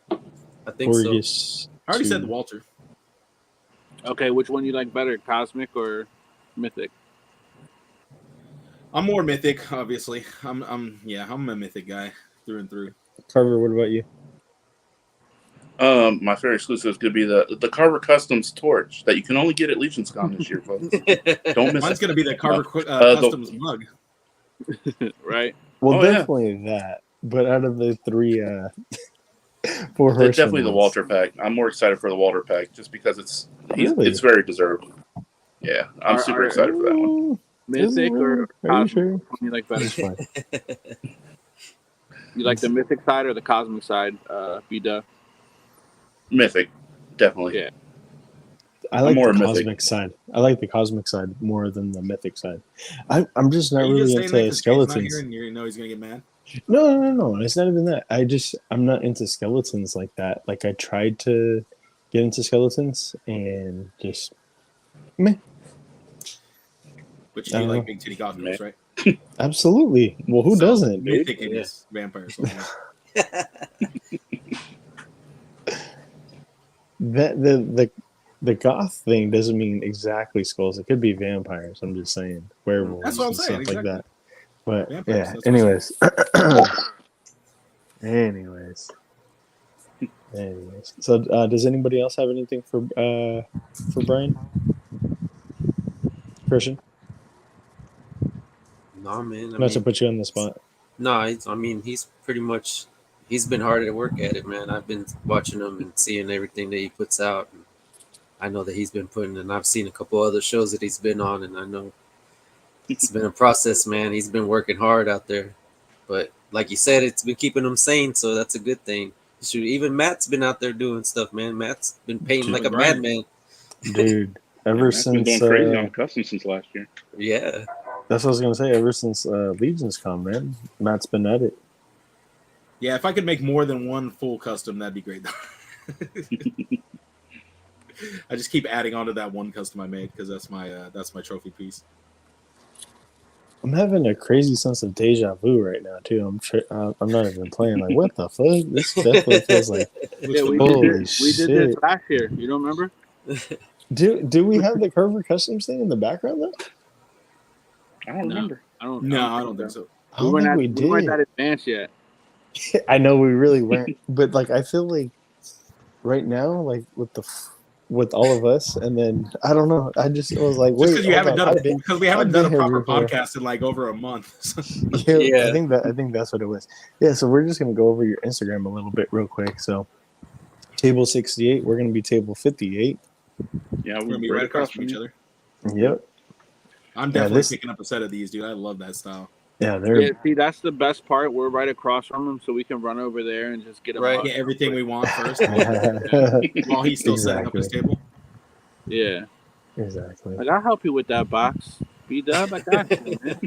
D: I think so.
B: Vorgus.
F: I already said
B: 2.
F: the Walter.
C: Okay, which one you like better, Cosmic or Mythic?
F: I'm more Mythic, obviously. I'm a Mythic guy through and through.
B: Carver, what about you?
E: My favorite exclusive is going to be the Karvar Kustoms torch that you can only get at Legion's Con this year, folks. Don't miss
F: Mine's
E: it.
F: gonna be the Karvar Customs mug.
C: Right.
B: Well,
E: Oh, yeah.
B: definitely that. But out of the 3, 4 horsemen,
E: It's definitely the Walter pack. I'm more excited for the Walter pack just because it's very deserved. Yeah, I'm super excited for that one.
C: Mythic or
B: Are you
C: Cosmic?
B: sure?
C: Which one you like better?
B: It's fine.
C: You like the Mythic side or the Cosmic side, B-Dub?
E: Mythic, definitely.
C: Yeah.
B: I like
E: more
B: the
E: Mythic.
B: cosmic side. I like the cosmic side more than the mythic side. I'm just not
F: Are you
B: really
F: just saying that
B: into
F: 'cause Jake's not
B: skeletons.
F: here and you know he's gonna get mad?
B: No. It's not even that. I'm not into skeletons like that. Like I tried to get into skeletons and just meh.
F: But you do like big titty cosmos, right?
B: Absolutely. Well, who
F: So,
B: doesn't?
F: Mythic in this vampire soul.
B: That the goth thing doesn't mean exactly skulls. It could be vampires. I'm just saying werewolves
F: That's what I'm
B: and
F: saying,
B: stuff like
F: exactly.
B: that. But
F: Vampires,
B: yeah.
F: that's what
B: Anyways. So does anybody else have anything for Bryan? Christian?
D: No, man.
B: Not to put you on the spot.
D: No, he's pretty much he's been hard at work at it, man. I've been watching him and seeing everything that he puts out. And I know that he's been putting, and I've seen a couple other shows that he's been on, and I know it's been a process, man. He's been working hard out there, but like you said, it's been keeping him sane, so that's a good thing. Shoot, even Matt's been out there doing stuff, man. Matt's been painting like a
F: Bryan.
D: madman.
B: Dude, ever
E: Matt's been
B: since
E: going crazy on custom since last year.
D: Yeah,
B: that's what I was gonna say. Ever since Legion's come, man, Matt's been at it.
F: Yeah, if I could make more than one full custom, that'd be great. I just keep adding on to that one custom I made because that's my trophy piece.
B: I'm having a crazy sense of deja vu right now too. I'm not even playing. Like, what the fuck? This definitely feels like.
C: Yeah, we
B: Holy
C: did
B: shit!
C: this last year. You don't remember?
B: Do we have the Karvar Kustoms thing in the background though?
E: I don't remember.
C: I don't
F: think so.
B: I don't think we
C: We weren't
B: did.
C: that advanced yet.
B: I know we really weren't, but like I feel like right now, like with all of us, and then I don't know. I just was like, wait,
F: Just because we haven't done a proper
B: before.
F: podcast in like over a month.
B: Yeah, I think that's what it was. Yeah, so we're just gonna go over your Instagram a little bit real quick. So, table 68, we're gonna be table 58.
E: Yeah,
F: We're gonna be right across from each other.
B: Yep.
F: I'm definitely picking up a set of these, dude. I love that style.
B: Yeah, they're
C: Yeah, see, that's the best part. We're right across from him, so we can run over there and just get him.
D: Right.
F: Get everything we want first while he's still setting up his table.
C: Yeah.
B: Exactly.
C: Like, I'll help you with that box. B-Dub, I got you, man.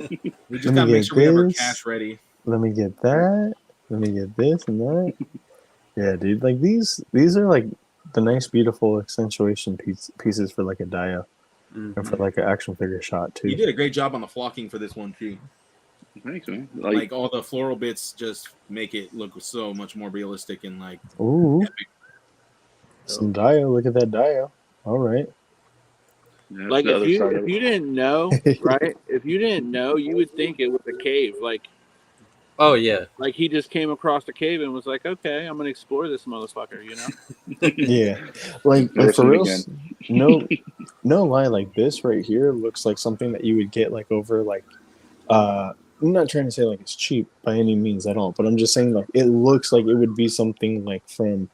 F: We just gotta make sure we have our cash ready.
B: Let me get that. Let me get this and that. Yeah, dude. Like these are like the nice, beautiful accentuation pieces for like a dio, and for like an action figure shot too.
F: You did a great job on the flocking for this one too.
E: Thanks, man.
F: Like all the floral bits just make it look so much more realistic and like
B: Ooh,
F: epic.
B: some dio. Look at that dio. All right.
E: Yeah,
C: Like,
E: the
C: if
E: other side of
C: you
E: it.
C: didn't know, right? If you didn't know, you would think it was a cave. Like,
D: Oh yeah.
C: Like he just came across the cave and was like, okay, I'm gonna explore this motherfucker, you know?
B: Yeah, like
E: Never
B: for
E: seen it
B: real.
E: again.
B: No lie. Like this right here looks like something that you would get like over like. I'm not trying to say like it's cheap by any means at all, but I'm just saying like it looks like it would be something like from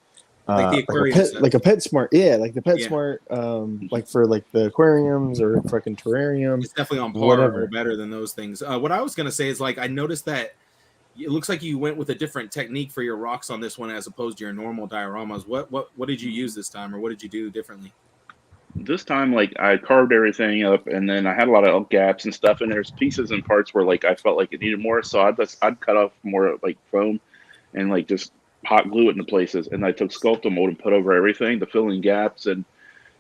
F: Like the aquarium set.
B: like a PetSmart, yeah, like the
F: Yeah.
B: PetSmart, like for like the aquariums or fucking terrarium.
F: It's definitely on par
B: whatever.
F: or better than those things. What I was gonna say is like I noticed that it looks like you went with a different technique for your rocks on this one as opposed to your normal dioramas. What did you use this time, or what did you do differently?
E: This time, like I carved everything up, and then I had a lot of gaps and stuff, and there's pieces and parts where like I felt like it needed more, so I'd cut off more like foam and like just hot glue it into places, and I took sculpting mold and put over everything to fill in gaps and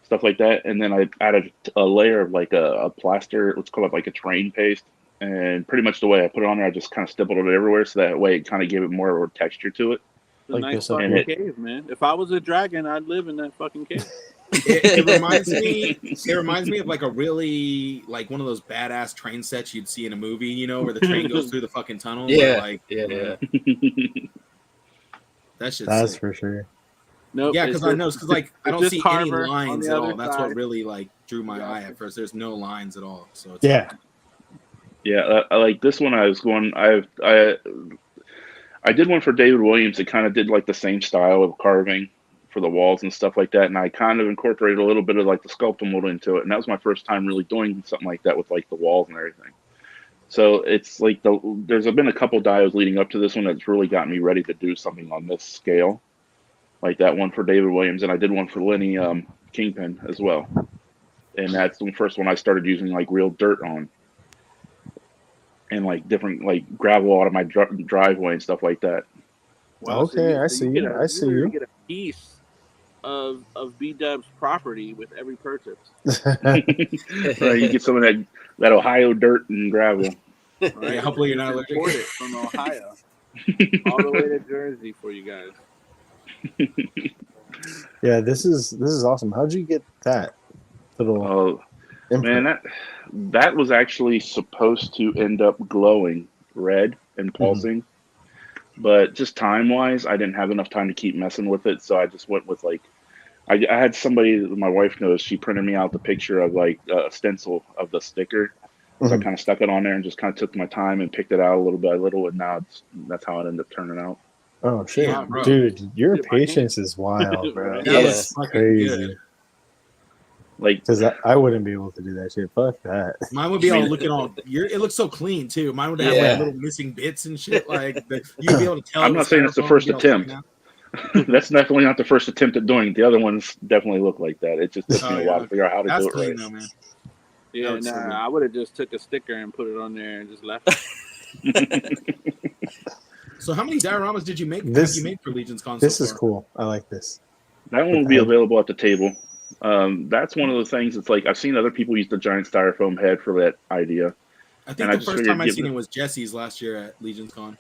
E: stuff like that, and then I added a layer of like a plaster, let's call it like a terrain paste, and pretty much the way I put it on there, I just kind of stippled it everywhere, so that way it kind of gave it more of a texture to it.
C: It's a
B: Like
C: nice
B: this up
C: fucking
E: here.
C: cave, man. If I was a dragon, I'd live in that fucking cave.
F: It reminds me. It reminds me of like a really like one of those badass train sets you'd see in a movie, you know, where the train goes through the fucking tunnel.
D: Yeah,
F: like
D: yeah.
F: that shit's
B: That's
F: sick.
B: for sure.
C: Nope,
F: Yeah,
C: it's
F: because I know because like I
C: it's
F: don't
C: just
F: see
C: Carver
F: any
C: on
F: lines
C: the
F: at
C: other
F: all. That's
C: side.
F: what really like drew my eye at first. There's no lines at all. So it's
B: Yeah,
E: Yeah, I like this one. I was going. I did one for David Williams. It kind of did like the same style of carving for the walls and stuff like that, and I kind of incorporated a little bit of like the sculpting mold into it, and that was my first time really doing something like that with like the walls and everything. So it's like there's been a couple dios leading up to this one that's really gotten me ready to do something on this scale, like that one for David Williams, and I did one for Lenny Kingpin as well, and that's the first one I started using like real dirt on, and like different like gravel out of my driveway and stuff like that.
C: Wow,
B: Okay, I
C: you
B: see
C: get
B: you. I see
C: literally
B: you.
C: get a piece of B-Dub's property with every purchase.
E: Right, you get some of that Ohio dirt and gravel.
C: Right?
F: Yeah, hopefully you're not allergic.
C: Import it from Ohio all the way to Jersey for you guys.
B: Yeah, this is awesome. How'd you get that little
E: Oh
B: imprint?
E: man, that was actually supposed to end up glowing red and pulsing, but just time wise, I didn't have enough time to keep messing with it, so I just went with like I had somebody that my wife knows. She printed me out the picture of like a stencil of the sticker. So I kind of stuck it on there and just kind of took my time and picked it out a little by little, and now that's how it ended up turning out.
B: Oh shit,
F: Yeah, bro.
B: dude, your
C: Dude, my
B: patience is wild, bro.
C: Right?
F: That
D: Yeah.
F: was fucking
B: Crazy.
F: good.
E: Like,
B: Because I wouldn't be able to do that shit. Fuck that.
F: Mine would be all looking all. It looks so clean too. Mine would have
D: Yeah.
F: like little missing bits and shit. Like you'd be able to tell.
E: I'm
F: it
E: not
F: was
E: saying it's the
F: styrofoam,
E: first
F: you know,
E: attempt.
F: now.
E: that's definitely not the first attempt at doing it. The other ones definitely look like that. It just took
F: Oh,
E: me a
F: yeah.
E: while to figure out how to
F: That's
E: do it
F: clean
E: right.
F: though, man.
C: Yeah,
F: looks so good.
C: I would have just took a sticker and put it on there and just left it.
F: So how many dioramas did you make?
B: This-
F: have you made for Legion's Con?
B: This
F: so
B: is
F: far?
B: cool. I like this.
E: That one will be available at the table. That's one of the things. It's like I've seen other people use the giant styrofoam head for that idea.
F: I think
E: and I
F: the
E: just
F: first
E: figured
F: time I
E: give
F: seen
E: it-
F: it was Jesse's last year at Legion's Con.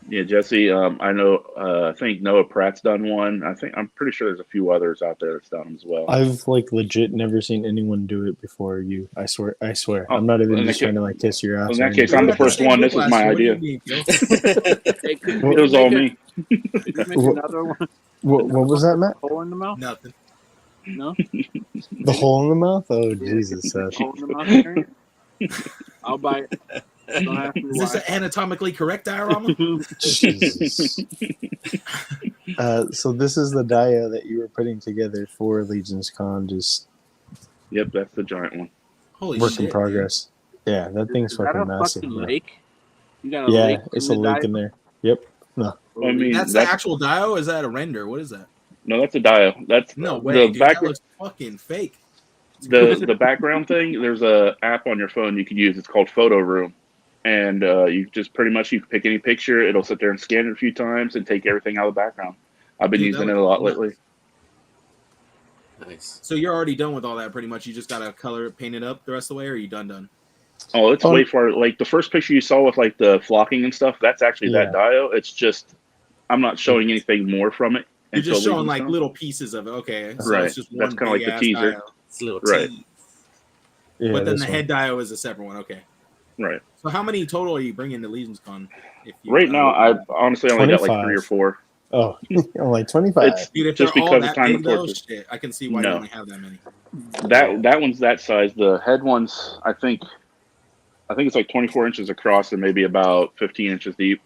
E: Yeah, Jesse. I know. I think Noah Pratt's done one. I'm pretty sure there's a few others out there that's done them as well.
B: I've like legit never seen anyone do it before you. I swear.
E: Oh,
B: I'm not even
E: in
B: just
E: that
B: trying to like kiss your ass.
E: in
B: or
E: that case,
B: anything.
E: I'm the
F: We were at
E: first
F: same
E: one.
F: group
E: This is
F: last
E: my
F: year. What do you
E: idea.
F: mean, Gil?
C: Hey,
E: It was all me.
C: Did you make another one?
B: What was that, Matt?
C: Hole in the mouth?
F: Nothing.
C: No?
B: The hole in the mouth? Oh Jesus!
C: Hole in the mouth experience? I'll buy it. Don't ask me
F: Is this
C: why.
F: an anatomically correct diorama?
B: Jesus. So this is the dia that you were putting together for Legion's Con, just
E: Yep, that's the giant one.
F: Holy
B: work
F: shit!
B: in progress. Yeah, that thing's
C: Is that
B: fucking
C: a
B: massive.
C: fucking
B: bro.
C: lake? You got a
B: Yeah,
C: lake
B: it's
C: in
B: a
C: the
B: lake
C: dive?
B: in there. Yep. No.
E: I mean,
F: That's the actual dio. Or is that a render? What is that?
E: No, that's a dio. That's
F: No way,
E: the
F: dude. That
E: background.
F: looks fucking fake.
E: The background thing. There's a app on your phone you can use. It's called Photo Room, and you just pretty much you can pick any picture. It'll sit there and scan it a few times and take everything out of the background. I've been
F: Dude,
E: using
F: that
E: it a lot
F: looks
E: lately.
D: Nice.
F: So you're already done with all that, pretty much. You just gotta color it, paint it up the rest of the way, or are you done?
E: Oh, it's way far. Like the first picture you saw with like the flocking and stuff. That's actually that dio. It's just I'm not showing anything more from it.
F: You're just
E: until
F: showing
E: Legion's
F: like
E: Con.
F: little pieces of it. Okay, so
E: Right.
F: it's just one
E: That's kinda like the
F: big-ass
E: teaser.
F: dio.
D: It's a little
E: Right.
D: tease.
B: Yeah,
F: But then
B: this
F: the
B: one.
F: head dio is a separate one. Okay.
E: Right.
F: So how many total are you bringing to Legion's Con? If you,
E: Right now, I honestly only got like 3 or
B: 25.
E: 4.
B: Oh, I'm like 25.
E: It's
F: dude, if
E: just
F: they're all
E: because of
F: that
E: time
F: big
E: of
F: though,
E: torches.
F: shit, I can see why you
E: No.
F: only have that many.
E: That one's that size. The head one's I think it's like 24 inches across and maybe about 15 inches deep.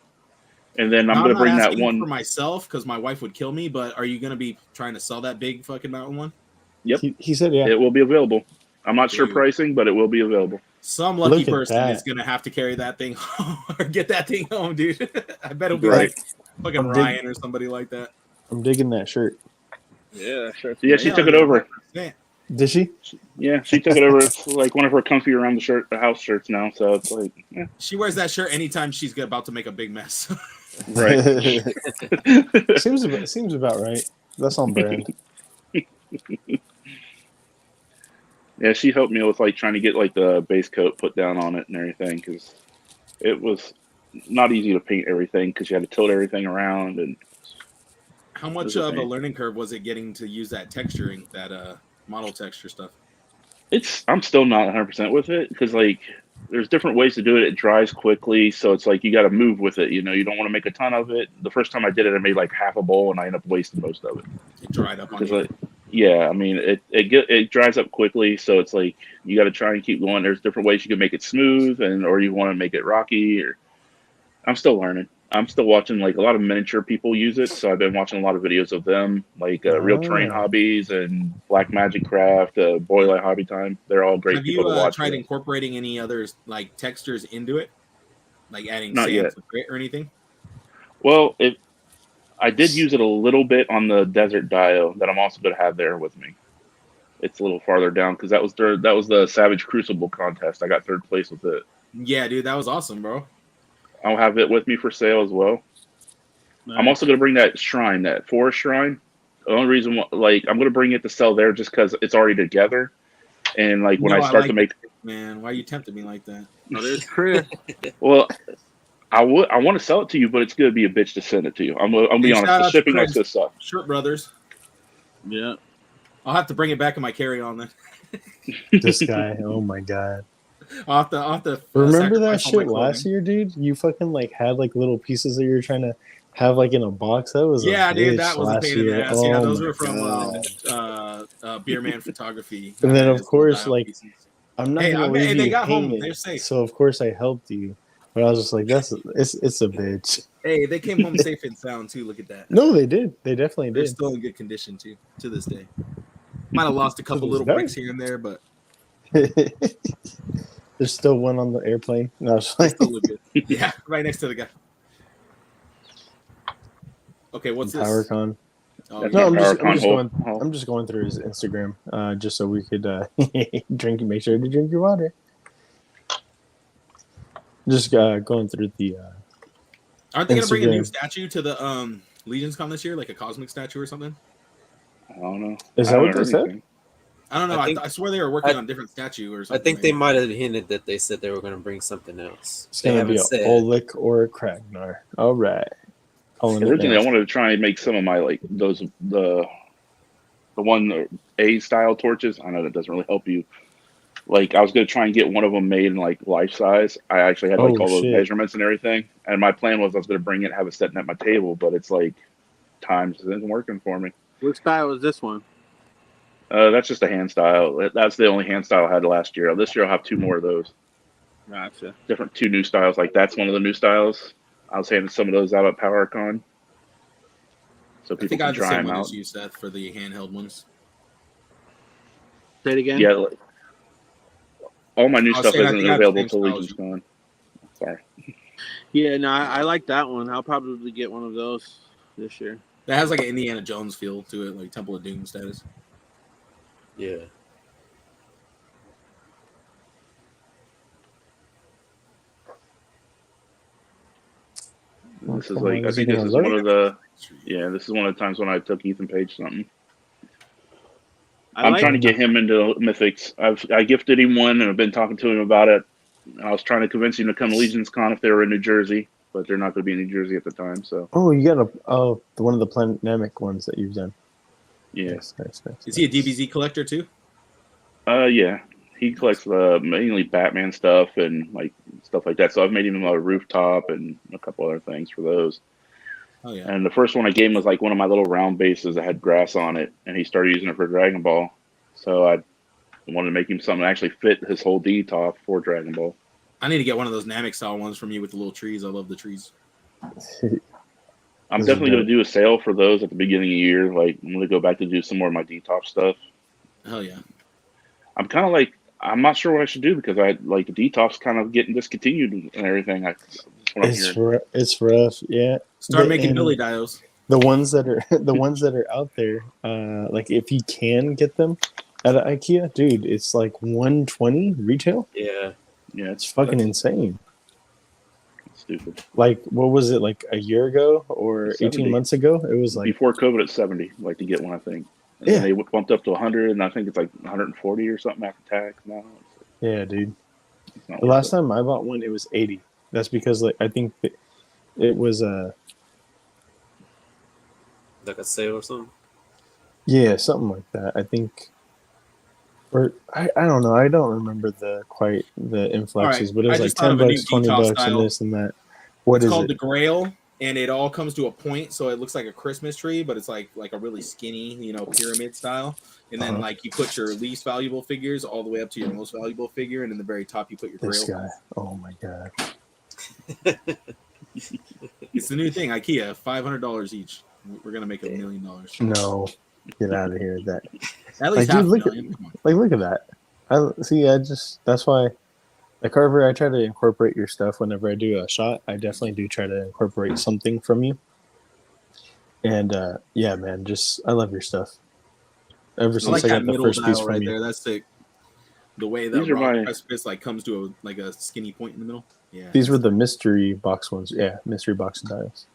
E: And then I'm
F: Now,
E: gonna
F: I'm not
E: bring that
F: asking
E: one.
F: for myself because my wife would kill me. But are you gonna be trying to sell that big fucking mountain one?
E: Yep,
B: He said, yeah.
E: it will be available. I'm not sure
F: Dude.
E: pricing, but it will be available.
F: Some lucky
B: Look at
F: person
B: that.
F: is gonna have to carry that thing home or get that thing home, dude. I bet it'll be
E: Right.
F: like fucking
B: I'm
F: Ryan or somebody like that.
B: I'm digging that shirt.
C: Yeah, sure.
E: Yeah, she took it over.
B: Did she?
E: Yeah, she took it over. It's like one of her comfy around the house shirts now. So it's like, yeah.
F: She wears that shirt anytime she's about to make a big mess.
E: Right.
B: seems about right. That's on brand.
E: Yeah, she helped me with like trying to get like the base coat put down on it and everything because it was not easy to paint everything because you had to tilt everything around. And
F: How much of a learning curve was it getting to use that texturing, that model texture stuff?
E: I'm still not 100% with it because like there's different ways to do it. It dries quickly, so it's like you got to move with it. You know, you don't want to make a ton of it. The first time I did it, I made like half a bowl, and I ended up wasting most of it.
F: It dried up on you.
E: Like, yeah, I mean, it dries up quickly, so it's like you got to try and keep going. There's different ways you can make it smooth, or you want to make it rocky. Or I'm still learning. I'm still watching like a lot of miniature people use it, so I've been watching a lot of videos of them, like Real Terrain Hobbies and Black Magic Craft, Boy Light Hobby Time. They're all great people to watch.
F: Have you tried incorporating any other like textures into it, like adding
E: Not
F: sand
E: yet.
F: or anything?
E: Well, I did use it a little bit on the Desert Dio that I'm also going to have there with me. It's a little farther down because that was the Savage Crucible contest. I got 3rd place with it.
F: Yeah, dude, that was awesome, bro.
E: I'll have it with me for sale as well. Nice. I'm also going to bring that shrine, that forest shrine. The only reason, like, I'm going to bring it to sell there just because it's already together. And like when I start to make,
F: man, why you tempted me like that?
C: Oh, there's Chris.
E: Well, I want to sell it to you, but it's going to be a bitch to send it to you. I'm gonna be honest. The shipping all this stuff.
F: Shirt Brothers.
C: Yeah.
F: I'll have to bring it back in my carry-on then.
B: This guy, oh my god.
F: I'll have to
B: remember that shit last year, dude? You fucking like had like little pieces that you were trying to have like in a box. That was
F: dude, that was a pain in the ass. Yeah, those were from Beer Man Photography.
B: And then of course, like
F: pieces.
B: I'm not gonna leave
F: they
B: you
F: got
B: hanging,
F: home. They're safe.
B: So of course I helped you, but I was just like, it's a bitch.
F: Hey, they came home safe and sound too. Look at that.
B: No, they did. They definitely
F: They're
B: did.
F: still in good condition too to this day. Might have lost a couple little bricks here and there, but
B: there's still one on the airplane. No,
F: still look good. Yeah, right next to the guy. Okay, what's this?
B: PowerCon.
F: Oh,
B: no,
F: yeah.
B: I'm just going through his Instagram, just so we could make sure to drink your water. Just going through the.
F: Aren't they going to bring a new statue to the Legion's Con this year, like a cosmic statue or something?
E: I don't know.
B: Is that what they said?
F: I don't know. I swear they were working on a different statue or something.
D: I think they might have hinted that they said they were going to bring something else.
B: It's going to be a Oleg or a Kragnar. All right.
E: Originally, I wanted to try and make some of my like those the one A style torches. I know that doesn't really help you. Like I was going to try and get one of them made in like life size. I actually had like all those measurements and everything. And my plan was I was going to bring it, and have it sitting at my table, but it's like times isn't working for me.
C: What style is this one?
E: That's just a hand style. That's the only hand style I had last year. This year I'll have 2 more of those.
C: Gotcha.
E: Different 2 new styles. Like that's one of the new styles. I was handing some of those out at PowerCon, so people can try them out.
F: You said for the handheld ones.
C: Say it again.
E: Yeah, all my new stuff isn't available till Legion's Con. Sorry.
C: Yeah, no, I like that one. I'll probably get one of those this year.
F: That has like an Indiana Jones feel to it, like Temple of Doom status.
D: Yeah.
E: This is like, I think this is one of the, this is one of the times when I took Ethan Page something. I'm trying to get him into Mythics. I gifted him one and I've been talking to him about it. I was trying to convince him to come to Legion's Con if they were in New Jersey, but they're not going to be in New Jersey at the time. So.
B: Oh, you got one of the Planetnamic ones that you've done.
E: Yeah.
B: Nice.
F: Is he a DBZ collector too?
E: Yeah. he collects mainly Batman stuff and like stuff like that. So I've made him a rooftop and a couple other things for those.
F: Oh yeah.
E: And the first one I gave him was like one of my little round bases that had grass on it, and he started using it for Dragon Ball. So I wanted to make him something that actually fit his whole D top for Dragon Ball.
F: I need to get one of those Namek style ones from you with the little trees. I love the trees.
E: I'm definitely going to do a sale for those at the beginning of the year. Like, I'm going to go back to do some more of my D-top stuff.
F: Hell yeah.
E: I'm kind of like, I'm not sure what I should do because I like the D-top's kind of getting discontinued and everything.
B: It's rough, yeah.
F: Start making Billy Dios.
B: The ones that are out there, like if you can get them at IKEA, dude, it's like $120 retail.
D: Yeah,
B: It's fucking insane.
E: Stupid.
B: Like, what was it, like a year ago or 18 months ago? It was like
E: before COVID at 70, like to get one, I think. And then they bumped up to 100, and I think it's like 140 or something after tax now.
B: Yeah, dude. The last time I bought one, it was 80. That's because like I think it was
D: like a sale or something.
B: Yeah, something like that. I think. Or I don't know. I don't remember the influxes,
F: right.
B: but it was like $10, $20, and this and that. It's called
F: the Grail, and it all comes to a point, so it looks like a Christmas tree, but it's like a really skinny, pyramid style. And then like you put your least valuable figures all the way up to your most valuable figure, and in the very top you put your Grail.
B: This guy. Oh my god.
F: It's the new thing, IKEA, $500 each. We're gonna make $1 million.
B: No, get out of here. That.
F: At least
B: like, dude, look at that. That's why at Carver I try to incorporate your stuff whenever I do a shot. I definitely do try to incorporate something from you. And yeah, man, I love your stuff. Ever since I got the first piece from you.
F: There, that's the way that rock precipice like comes to a skinny point in the middle. Yeah.
B: These were the mystery box ones. Yeah, mystery box dials.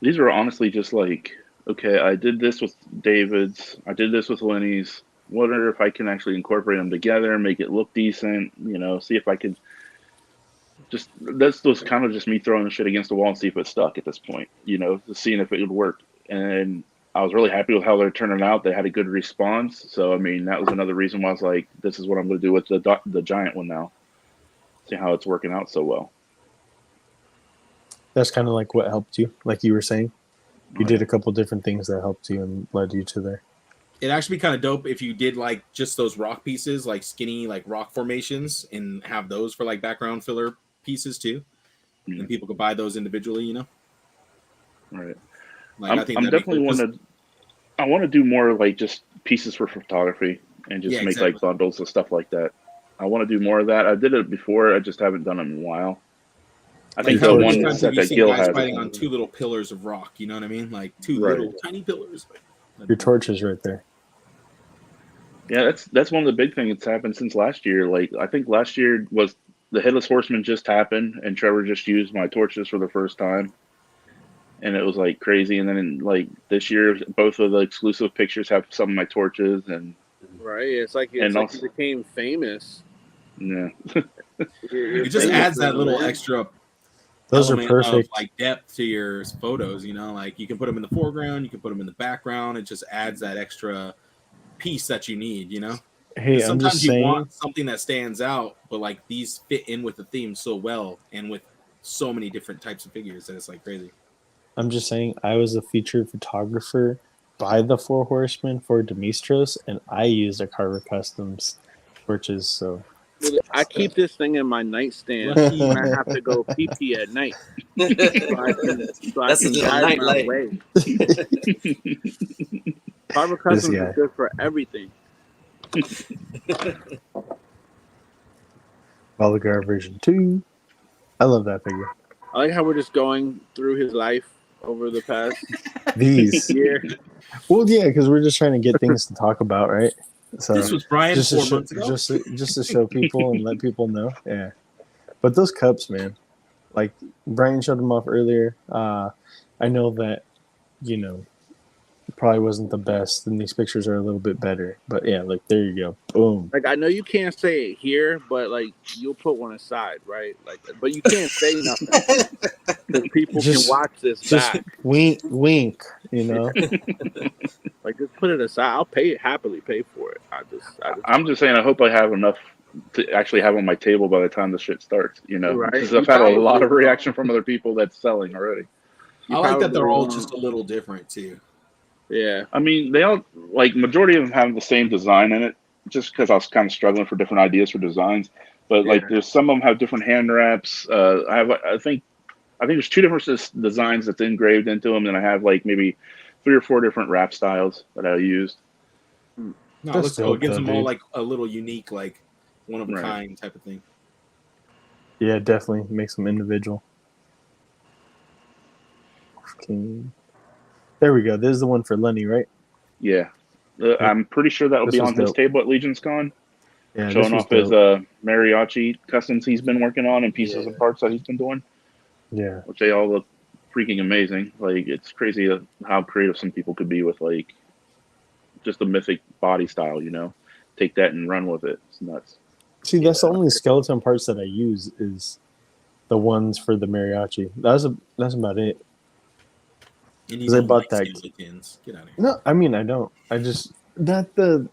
E: These were honestly just like, okay, I did this with David's. I did this with Lenny's. Wonder if I can actually incorporate them together, make it look decent. See if I could. That's kind of just me throwing the shit against the wall and see if it stuck at this point. Just seeing if it would work. And I was really happy with how they're turning out. They had a good response. So I mean, that was another reason why I was like, this is what I'm going to do with the giant one now. See how it's working out so well.
B: That's kind of like what helped you, like you were saying. You did a couple different things that helped you and led you to there.
F: It'd actually be kind of dope if you did like just those rock pieces, like skinny, like rock formations, and have those for like background filler pieces too. Mm-hmm. And people could buy those individually,
E: Right.
F: Like I think
E: I'm definitely I want to do more like just pieces for photography and just make like bundles of stuff like that. I want to do more of that. I did it before. I just haven't done it in a while. I think the one set that Gil has
F: fighting on two little pillars of rock. You know what I mean? Like two little tiny pillars.
B: Your torch is right there.
E: Yeah, that's one of the big things that's happened since last year. Like I think last year was the Headless Horseman just happened, and Trevor just used my torches for the first time, and it was like crazy. And then like this year, both of the exclusive pictures have some of my torches, and
C: it's like you became famous.
E: Yeah,
F: it just adds that little extra.
B: Those are perfect.
F: Of, like depth to your photos, like you can put them in the foreground, you can put them in the background. It just adds that extra piece that you need,
B: Hey,
F: sometimes you want something that stands out, but like these fit in with the theme so well and with so many different types of figures that it's like crazy.
B: I'm just saying, I was a featured photographer by the Four Horsemen for Demistros, and I used a Karvar Kustoms torches, so.
C: I keep this thing in my nightstand when I have to go pee at night. So I can guide my way. Karvar Kustoms is good for everything.
B: Hologar version 2. I love that figure.
C: I like how we're just going through his life over the past
B: year. Well, yeah, because we're just trying to get things to talk about, right? So
F: this was Bryan 4 months ago.
B: Just to show people and let people know. Yeah. But those cups, man, like Bryan showed them off earlier. I know that, it probably wasn't the best, and these pictures are a little bit better. But yeah, like there you go. Boom.
C: Like I know you can't say it here, but like you'll put one aside, right? Like, but you can't say nothing because people can watch this back.
B: Wink,
C: Like just put it aside. I'll happily pay for it.
E: I'm just saying. I hope I have enough to actually have on my table by the time the shit starts. You know,
C: Right.
E: because
C: You
E: I've had a lot
C: probably
E: of reaction from other people that's selling already.
C: You
F: I like that they're all
C: probably
F: just a little different too.
C: Yeah.
E: I mean, they all like majority of them have the same design in it, just because I was kind of struggling for different ideas for designs. But like,
C: Yeah.
E: there's some of them have different hand wraps. I think there's two different designs that's engraved into them, and I have like maybe 3 or 4 different wrap styles that I used.
F: No, it
B: That's
F: looks cool. It
B: dope,
F: gives
B: though,
F: them all
B: dude.
F: like a little unique, like one of a
E: Right.
F: kind type of thing.
B: Yeah, definitely makes them individual. Okay. There we go. This is the one for Lenny, right?
E: Yeah, I'm pretty sure that'll
B: This
E: be
B: was
E: on his
B: dope.
E: table at Legion's Con,
B: Yeah, this
E: showing
B: was
E: off his
B: dope.
E: mariachi customs he's been working on and pieces
F: Yeah.
E: and parts that he's been doing,
B: Yeah.
E: which they all look freaking amazing. Like, it's crazy how creative some people could be with like just a mythic body style. You know, take that and run with it. It's nuts.
B: See, that's the only skeleton parts that I use is the ones for the mariachi. That's about it.
F: And
B: 'Cause
F: you
B: I
F: don't
B: bought
F: like
B: that.
F: skeletons. Get out of here.
B: No, I mean I don't. I just not the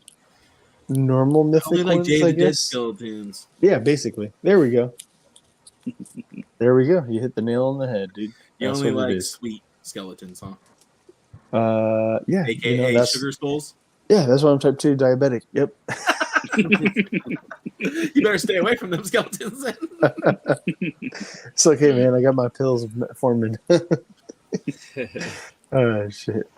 B: normal
F: I only
B: mythic
F: like
B: ones,
F: Day of
B: I
F: the Dead
B: guess.
F: skeletons.
B: Yeah, basically. There we go. There we go. You hit the nail on the head, dude.
F: You
B: That's
F: only
B: what it
F: like
B: is.
F: sweet skeletons, huh?
B: Yeah.
F: AKA
B: that's
F: sugar skulls.
B: yeah. That's why I'm type 2 diabetic. Yep.
F: You better stay away from them skeletons then.
B: It's okay, man. I got my pills forming. Oh shit.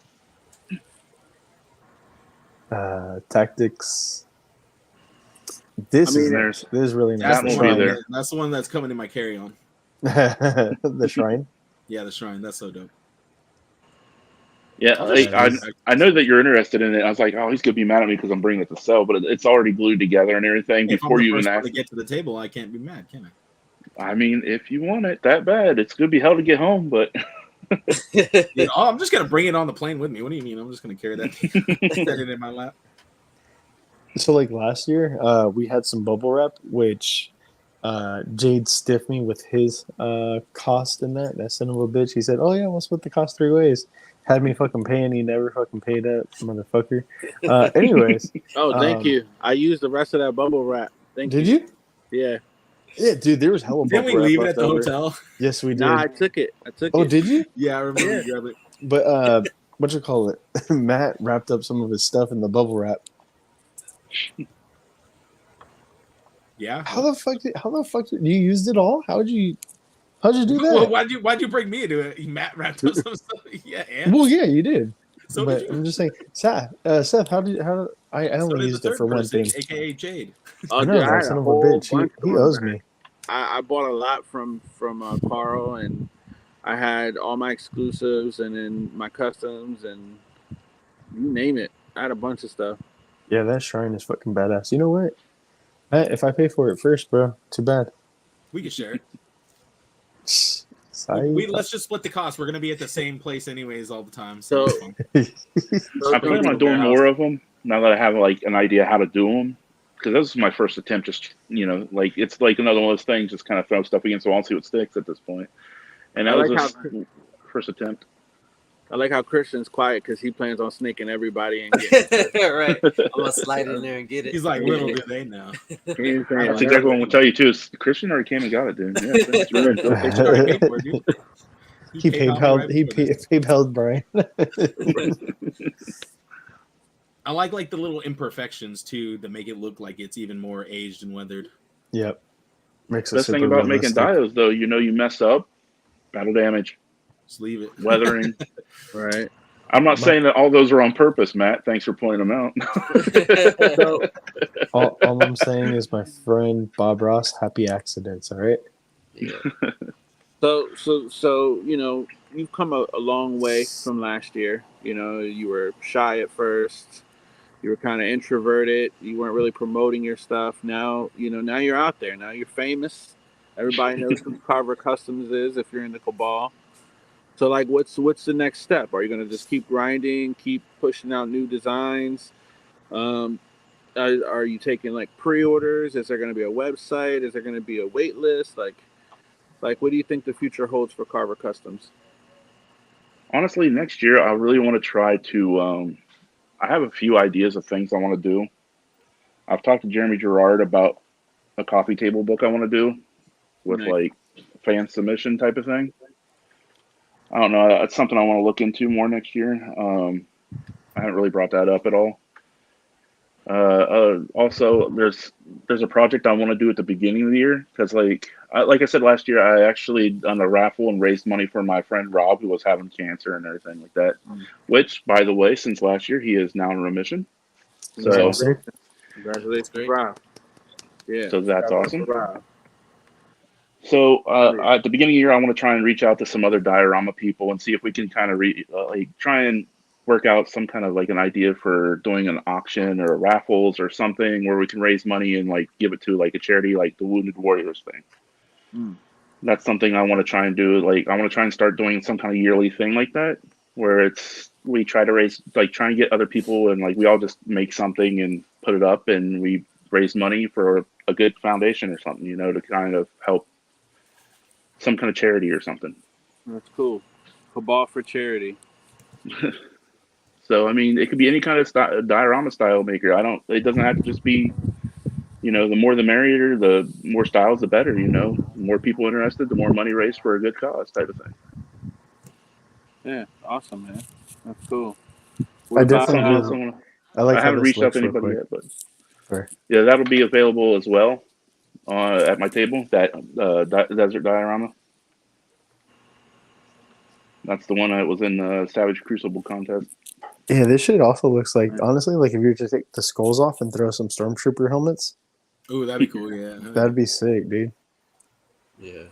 B: Tactics. This is really nice.
F: That's
E: That
F: the
E: won't be
F: one.
E: there.
F: That's the one that's coming in my carry-on.
B: The shrine.
F: Yeah, the shrine. That's so dope.
E: Yeah,
B: That
E: I know that you're interested in it. I was like, oh, he's gonna be mad at me because I'm bringing it to sell, but it's already glued together and everything
F: If I'm
E: before
F: the
E: you
F: first
E: even
F: one to
E: ask.
F: get to the table, I can't be mad, can I?
E: I mean, if you want it that bad, it's gonna be hell to get home, but
F: Yeah, oh, I'm just gonna bring it on the plane with me. What do you mean? I'm just gonna carry that, set it in my lap.
B: So like last year, we had some bubble wrap, which Jade stiffed me with his cost in that. That son of a bitch. He said, "Oh yeah, we'll split the cost 3 ways." Had me fucking paying. He never fucking paid up, motherfucker. Anyways.
C: Oh, thank you. I used the rest of that bubble wrap. Thank
B: Did
C: you.
B: you?
C: Yeah.
B: Yeah, dude. There was hella
F: Didn't
B: bubble
F: we
B: wrap
F: leave it
B: left
F: at the
B: over.
F: hotel?
B: Yes, we did.
C: Nah, I took it.
B: Oh, did you?
F: Yeah, I remember you grabbed it.
B: But what you call it? Matt wrapped up some of his stuff in the bubble wrap.
F: Yeah.
B: How the fuck did you used it all? How'd you do that?
F: Well, why'd you bring me into it? Matt wrapped up some stuff. Yeah, and
B: Well, yeah, you did.
F: so
B: But
F: did you.
B: I'm just saying, Seth, how I
F: So
B: only
F: did
B: used
F: the
B: it for
F: third
B: one
F: person,
B: thing.
F: aka Jade.
C: Oh,
B: I know,
C: dude, I
B: that
C: had
B: son
C: a
B: of a
C: whole
B: bitch.
C: bunch
B: He
C: of them,
B: owes
C: man.
B: me.
C: I bought a lot from Carl, and I had all my exclusives and then my customs and you name it. I had a bunch of stuff.
B: Yeah, that shrine is fucking badass. You know what? If I pay for it first, bro, too bad.
F: We could share it.
B: Sorry.
F: Let's just split the cost. We're gonna be at the same place anyways all the time.
C: So-
F: it's fun.
E: I plan on doing more of them now that I have like an idea how to do them. Because this is my first attempt. Just like it's like another one of those things. Just kind of throw stuff against the wall and see what sticks at this point. And that
C: I
E: was
C: like
E: just first attempt.
C: I like how Christian's quiet because he plans on snaking everybody and getting
D: Right. I'm gonna slide in there and get it.
F: He's like, little do they know.
C: He's saying,
E: That's exactly what I'm gonna tell you too. Is Christian already came and got it, dude. Yeah, it's really dope.
F: They should already pay for it, dude.
B: He PayPal'd Bryan.
F: I like the little imperfections too that make it look like it's even more aged and weathered.
B: Yep. Makes it
E: Best thing
B: super
E: about making
B: realistic.
E: diodes, though, you mess up, battle damage,
F: Just leave it.
E: weathering.
C: right.
E: I'm not saying that all those are on purpose, Matt. Thanks for pointing them out.
C: So,
B: All I'm saying is, my friend Bob Ross, happy accidents. All right.
D: Yeah.
C: so you've come a long way from last year. You were shy at first. You were kind of introverted. You weren't really promoting your stuff. Now you're out there. Now you're famous. Everybody knows who Karvar Kustoms is if you're in the Cabal. So like, what's the next step? Are you gonna just keep grinding, keep pushing out new designs? Are you taking like pre-orders? Is there gonna be a website? Is there gonna be a wait list? Like what do you think the future holds for Karvar Kustoms?
E: Honestly, next year I really want to try to. I have a few ideas of things I want to do. I've talked to Jeremy Gerard about a coffee table book I want to do with
C: Nice.
E: like fan submission type of thing. I don't know. That's something I want to look into more next year. I haven't really brought that up at all. Also, there's a project I want to do at the beginning of the year because, like I said last year, I actually done a raffle and raised money for my friend Rob, who was having cancer and everything like that. Which, by the way, since last year, he is now in remission. So,
C: Congratulations,
D: Great.
C: Rob. Yeah.
E: so that's awesome.
C: Rob.
E: So at the beginning of the year, I want to try and reach out to some other diorama people and see if we can kind of like try and work out some kind of like an idea for doing an auction or raffles or something where we can raise money and like give it to like a charity like the Wounded Warriors thing.
C: Mm.
E: That's something I want to try and do. Like I want to try and start doing some kind of yearly thing like that where we try to raise like try and get other people and like we all just make something and put it up and we raise money for a good foundation or something, you know, to kind of help some kind of charity or something.
C: That's cool. Cabal for charity.
E: So I mean, it could be any kind of diorama style maker. It doesn't have to just be, you know, the more the merrier. The more styles, the better. You know, the more people interested, the more money raised for a good cause, type of thing.
C: Yeah, awesome, man. That's cool.
B: I
E: That's
B: definitely
E: something else
B: do.
E: I want to.
B: I like
E: I
B: how
E: haven't
B: this
E: reached out
B: looks
E: to
B: real
E: anybody
B: quick.
E: yet, but
B: Sorry.
E: yeah, that'll be available as well at my table. That desert diorama. That's the one that was in the Savage Crucible contest.
B: Yeah, this shit also looks like, honestly, like if you were to take the skulls off and throw some stormtrooper helmets,
F: Ooh, that'd be cool. Yeah,
B: that'd be sick, dude.
D: Yeah.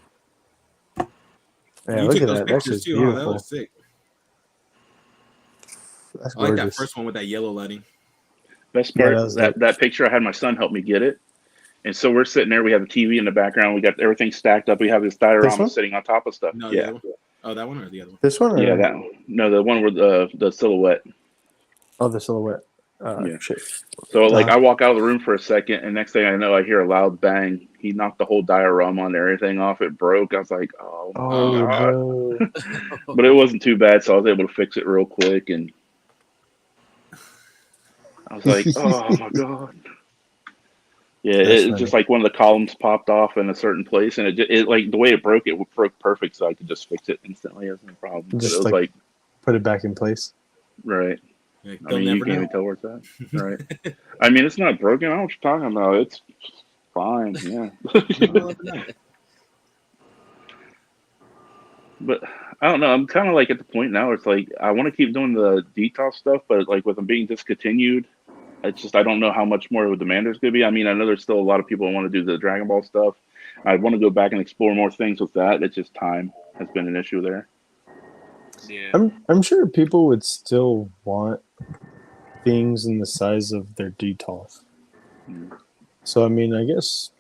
B: Yeah,
F: you
B: look
F: took
B: at
F: those
B: that. That's
F: pictures
B: just
F: too, huh? That
B: beautiful.
F: looks sick.
B: That's
F: I like that
B: gorgeous.
F: first one with that yellow lighting.
E: Best
B: Yeah,
E: part
B: that was
E: that picture I had my son help me get it. And so we're sitting there, we have the TV in the background, we got everything stacked up, we have this diorama
B: one?
E: sitting on top of stuff.
F: No,
E: Yeah.
F: the other one. Oh, that one or the other one?
B: This one? Or?
E: Yeah, that one. No, the one with the silhouette.
B: Oh, the silhouette.
E: Yeah.
B: Shit.
E: So like I walk out of the room for a second and next thing I know I hear a loud bang. He knocked the whole diorama and everything off. It broke. I was like, oh my God.
B: No.
E: But it wasn't too bad, so I was able to fix it real quick and I was like, oh my God. Yeah,
B: That's
E: it's
B: funny.
E: just like one of the columns popped off in a certain place, and it like the way it broke perfect, so I could just fix it instantly. It was no problem. But
B: Just
E: it was
B: like put it back in place.
E: right.
F: Yeah,
E: I
F: they'll
E: mean, you
F: never
E: can't
F: know.
E: even tell where it's at. Right. I mean, it's not broken. I don't know what you're talking about. It's fine. Yeah.
F: They'll never know.
E: But I don't know. I'm kind of like at the point now. Where it's like I want to keep doing the detail stuff, but like with them being discontinued, it's just I don't know how much more of a demand there's going to be. I mean, I know there's still a lot of people who want to do the Dragon Ball stuff. I want to go back and explore more things with that. It's just time has been an issue there.
C: Yeah.
B: I'm sure people would still want things in the size of their details.
E: Mm.
B: So I mean, I guess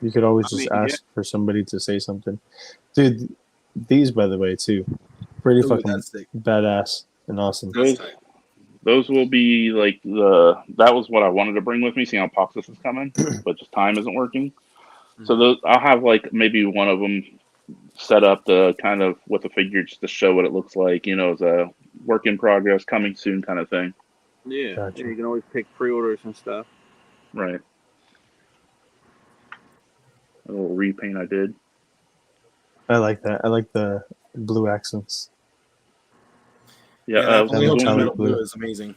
B: you could always just ask for somebody to say something. Dude, these by the way too, pretty
F: Ooh,
B: fucking
F: that's sick.
B: badass and awesome.
F: That's tight.
E: Those will be like that was what I wanted to bring with me, seeing how Poxus is coming, but just time isn't working. So those I'll have like maybe one of them set up to kind of with a figure just to show what it looks like, you know, as a work in progress, coming soon kind of thing.
C: Yeah.
B: Gotcha.
C: Yeah, you can always pick pre-orders and stuff.
E: Right. A little repaint I did.
B: I like that. I like the blue accents.
E: Yeah,
F: that
B: was going
F: gunmetal
B: through-
F: blue is amazing.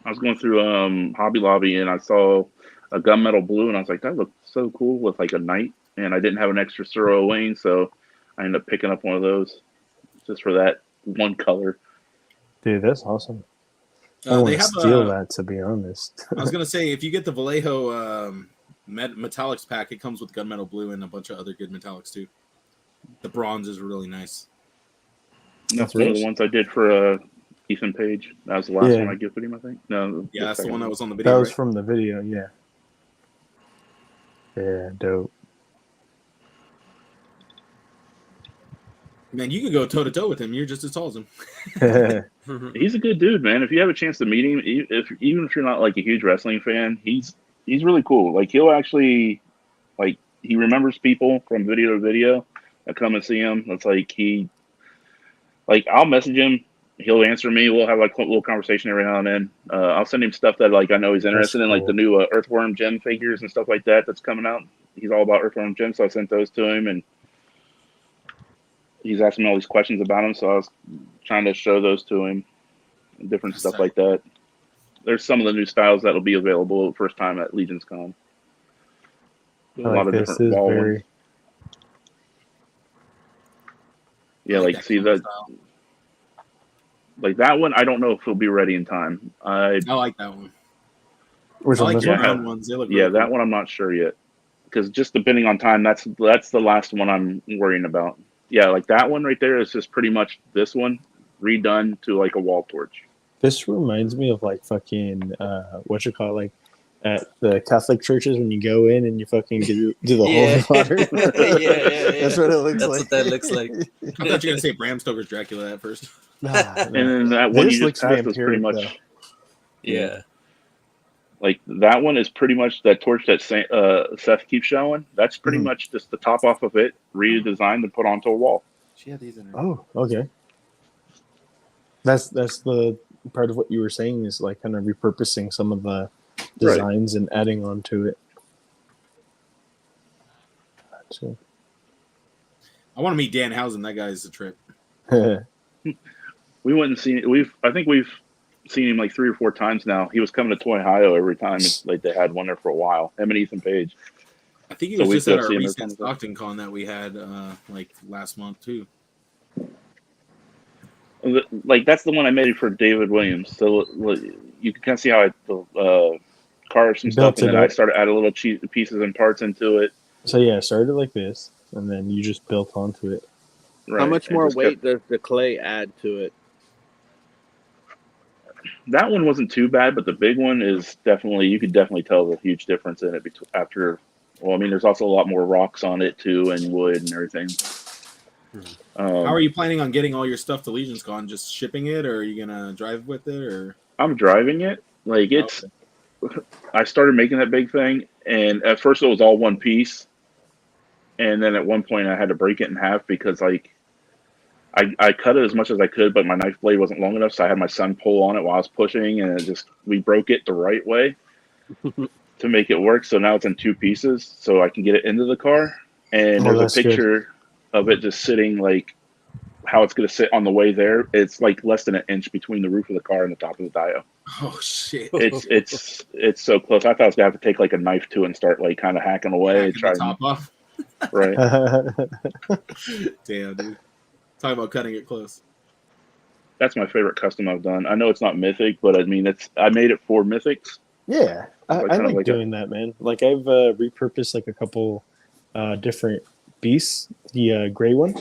E: I was going through Hobby Lobby and I saw a gunmetal blue and I was like, that looks so cool with like a knight. And I didn't have an extra Suro Wayne, so I ended up picking up one of those just for that one color.
B: Dude, that's awesome. I
F: They
B: want to
F: have
B: steal that, to be honest.
F: I was gonna say if you get the Vallejo metallics pack, it comes with gunmetal blue and a bunch of other good metallics too. The bronze is really nice.
E: And that's one of the ones I did for Ethan Page. That was the last one I gifted him, I think. No,
F: Yeah, that's the one that was on the video.
B: That was
F: right?
B: from the video, yeah. Yeah, dope.
F: Man, you could go toe to toe with him. You're just as tall as him.
E: He's a good dude, man. If you have a chance to meet him, even if you're not like a huge wrestling fan, he's really cool. Like he'll actually, like he remembers people from video to video that come and see him. It's like I'll message him he'll answer me. We'll have like a little conversation every now and then. I'll send him stuff that like I know he's interested in, like the new Earthworm gem figures and stuff like that that's coming out. He's all about Earthworm gems, so I sent those to him, and he's asking me all these questions about them. So I was trying to show those to him, different stuff like that. There's some of the new styles that'll be available first time at Legion's Con. There's a lot of different wall ones. Yeah, like see that. Like that one, I don't know if it'll be ready in time. I
F: like that one.
B: Which
F: I like
B: one?
F: the round ones. They look
E: that one I'm not sure yet, because just depending on time, that's the last one I'm worrying about. Yeah, like that one right there is just pretty much this one redone to like a wall torch.
B: This reminds me of like fucking what you call it, like at the Catholic churches when you go in and you fucking do the holy water.
D: yeah.
B: That's what it looks
D: That's
B: like.
D: what that looks like.
F: I thought you were gonna say Bram Stoker's Dracula at first.
B: Nah.
E: And then that one
B: This
E: you
B: looks
E: just passed was pretty
B: vampiric,
E: much.
B: though.
D: Yeah.
E: Like that one is pretty much that torch that Seth keeps showing. That's pretty much just the top off of it, redesigned and put onto a wall.
F: She had these in her.
B: Oh, okay. That's the part of what you were saying is like kind of repurposing some of the designs and adding on to it. Gotcha.
F: I want to meet Dan Housen. That guy's a trip.
E: We went and seen it. I think we've seen him like 3 or 4 times now. He was coming to Toy Ohio every time. It's like they had one there for a while. Him and Ethan Page.
F: I think he was just at our recent Stockton Con that we had like last month too.
E: Like that's the one I made for David Williams. So you can kind of see how I carved some stuff, and then I started adding little pieces and parts into it.
B: So yeah, it started like this, and then you just built onto it.
C: Right. How much more weight does the clay add to it?
E: That one wasn't too bad, but the big one is definitely, you could definitely tell the huge difference in it after. Well, I mean, there's also a lot more rocks on it too, and wood and everything.
F: How are you planning on getting all your stuff to Legion's Con? Just shipping it, or are you gonna drive with it? Or
E: I'm driving it. Like it's, I started making that big thing, and at first it was all one piece, and then at one point I had to break it in half because like I cut it as much as I could, but my knife blade wasn't long enough, so I had my son pull on it while I was pushing, and we broke it the right way to make it work. So now it's in 2 pieces, so I can get it into the car. And there's a picture of it just sitting like how it's going to sit on the way there. It's like less than an inch between the roof of the car and the top of the dio.
F: Oh shit!
E: It's so close. I thought I was going to have to take like a knife to it and start like kind of hacking away,
F: try the top off.
E: Right.
F: Damn, dude. Talk about cutting it close.
E: That's my favorite custom I've done. I know it's not Mythic, but I mean, I made it for Mythics.
B: Yeah, I like doing that, man. Like I've repurposed like a couple different beasts, the gray one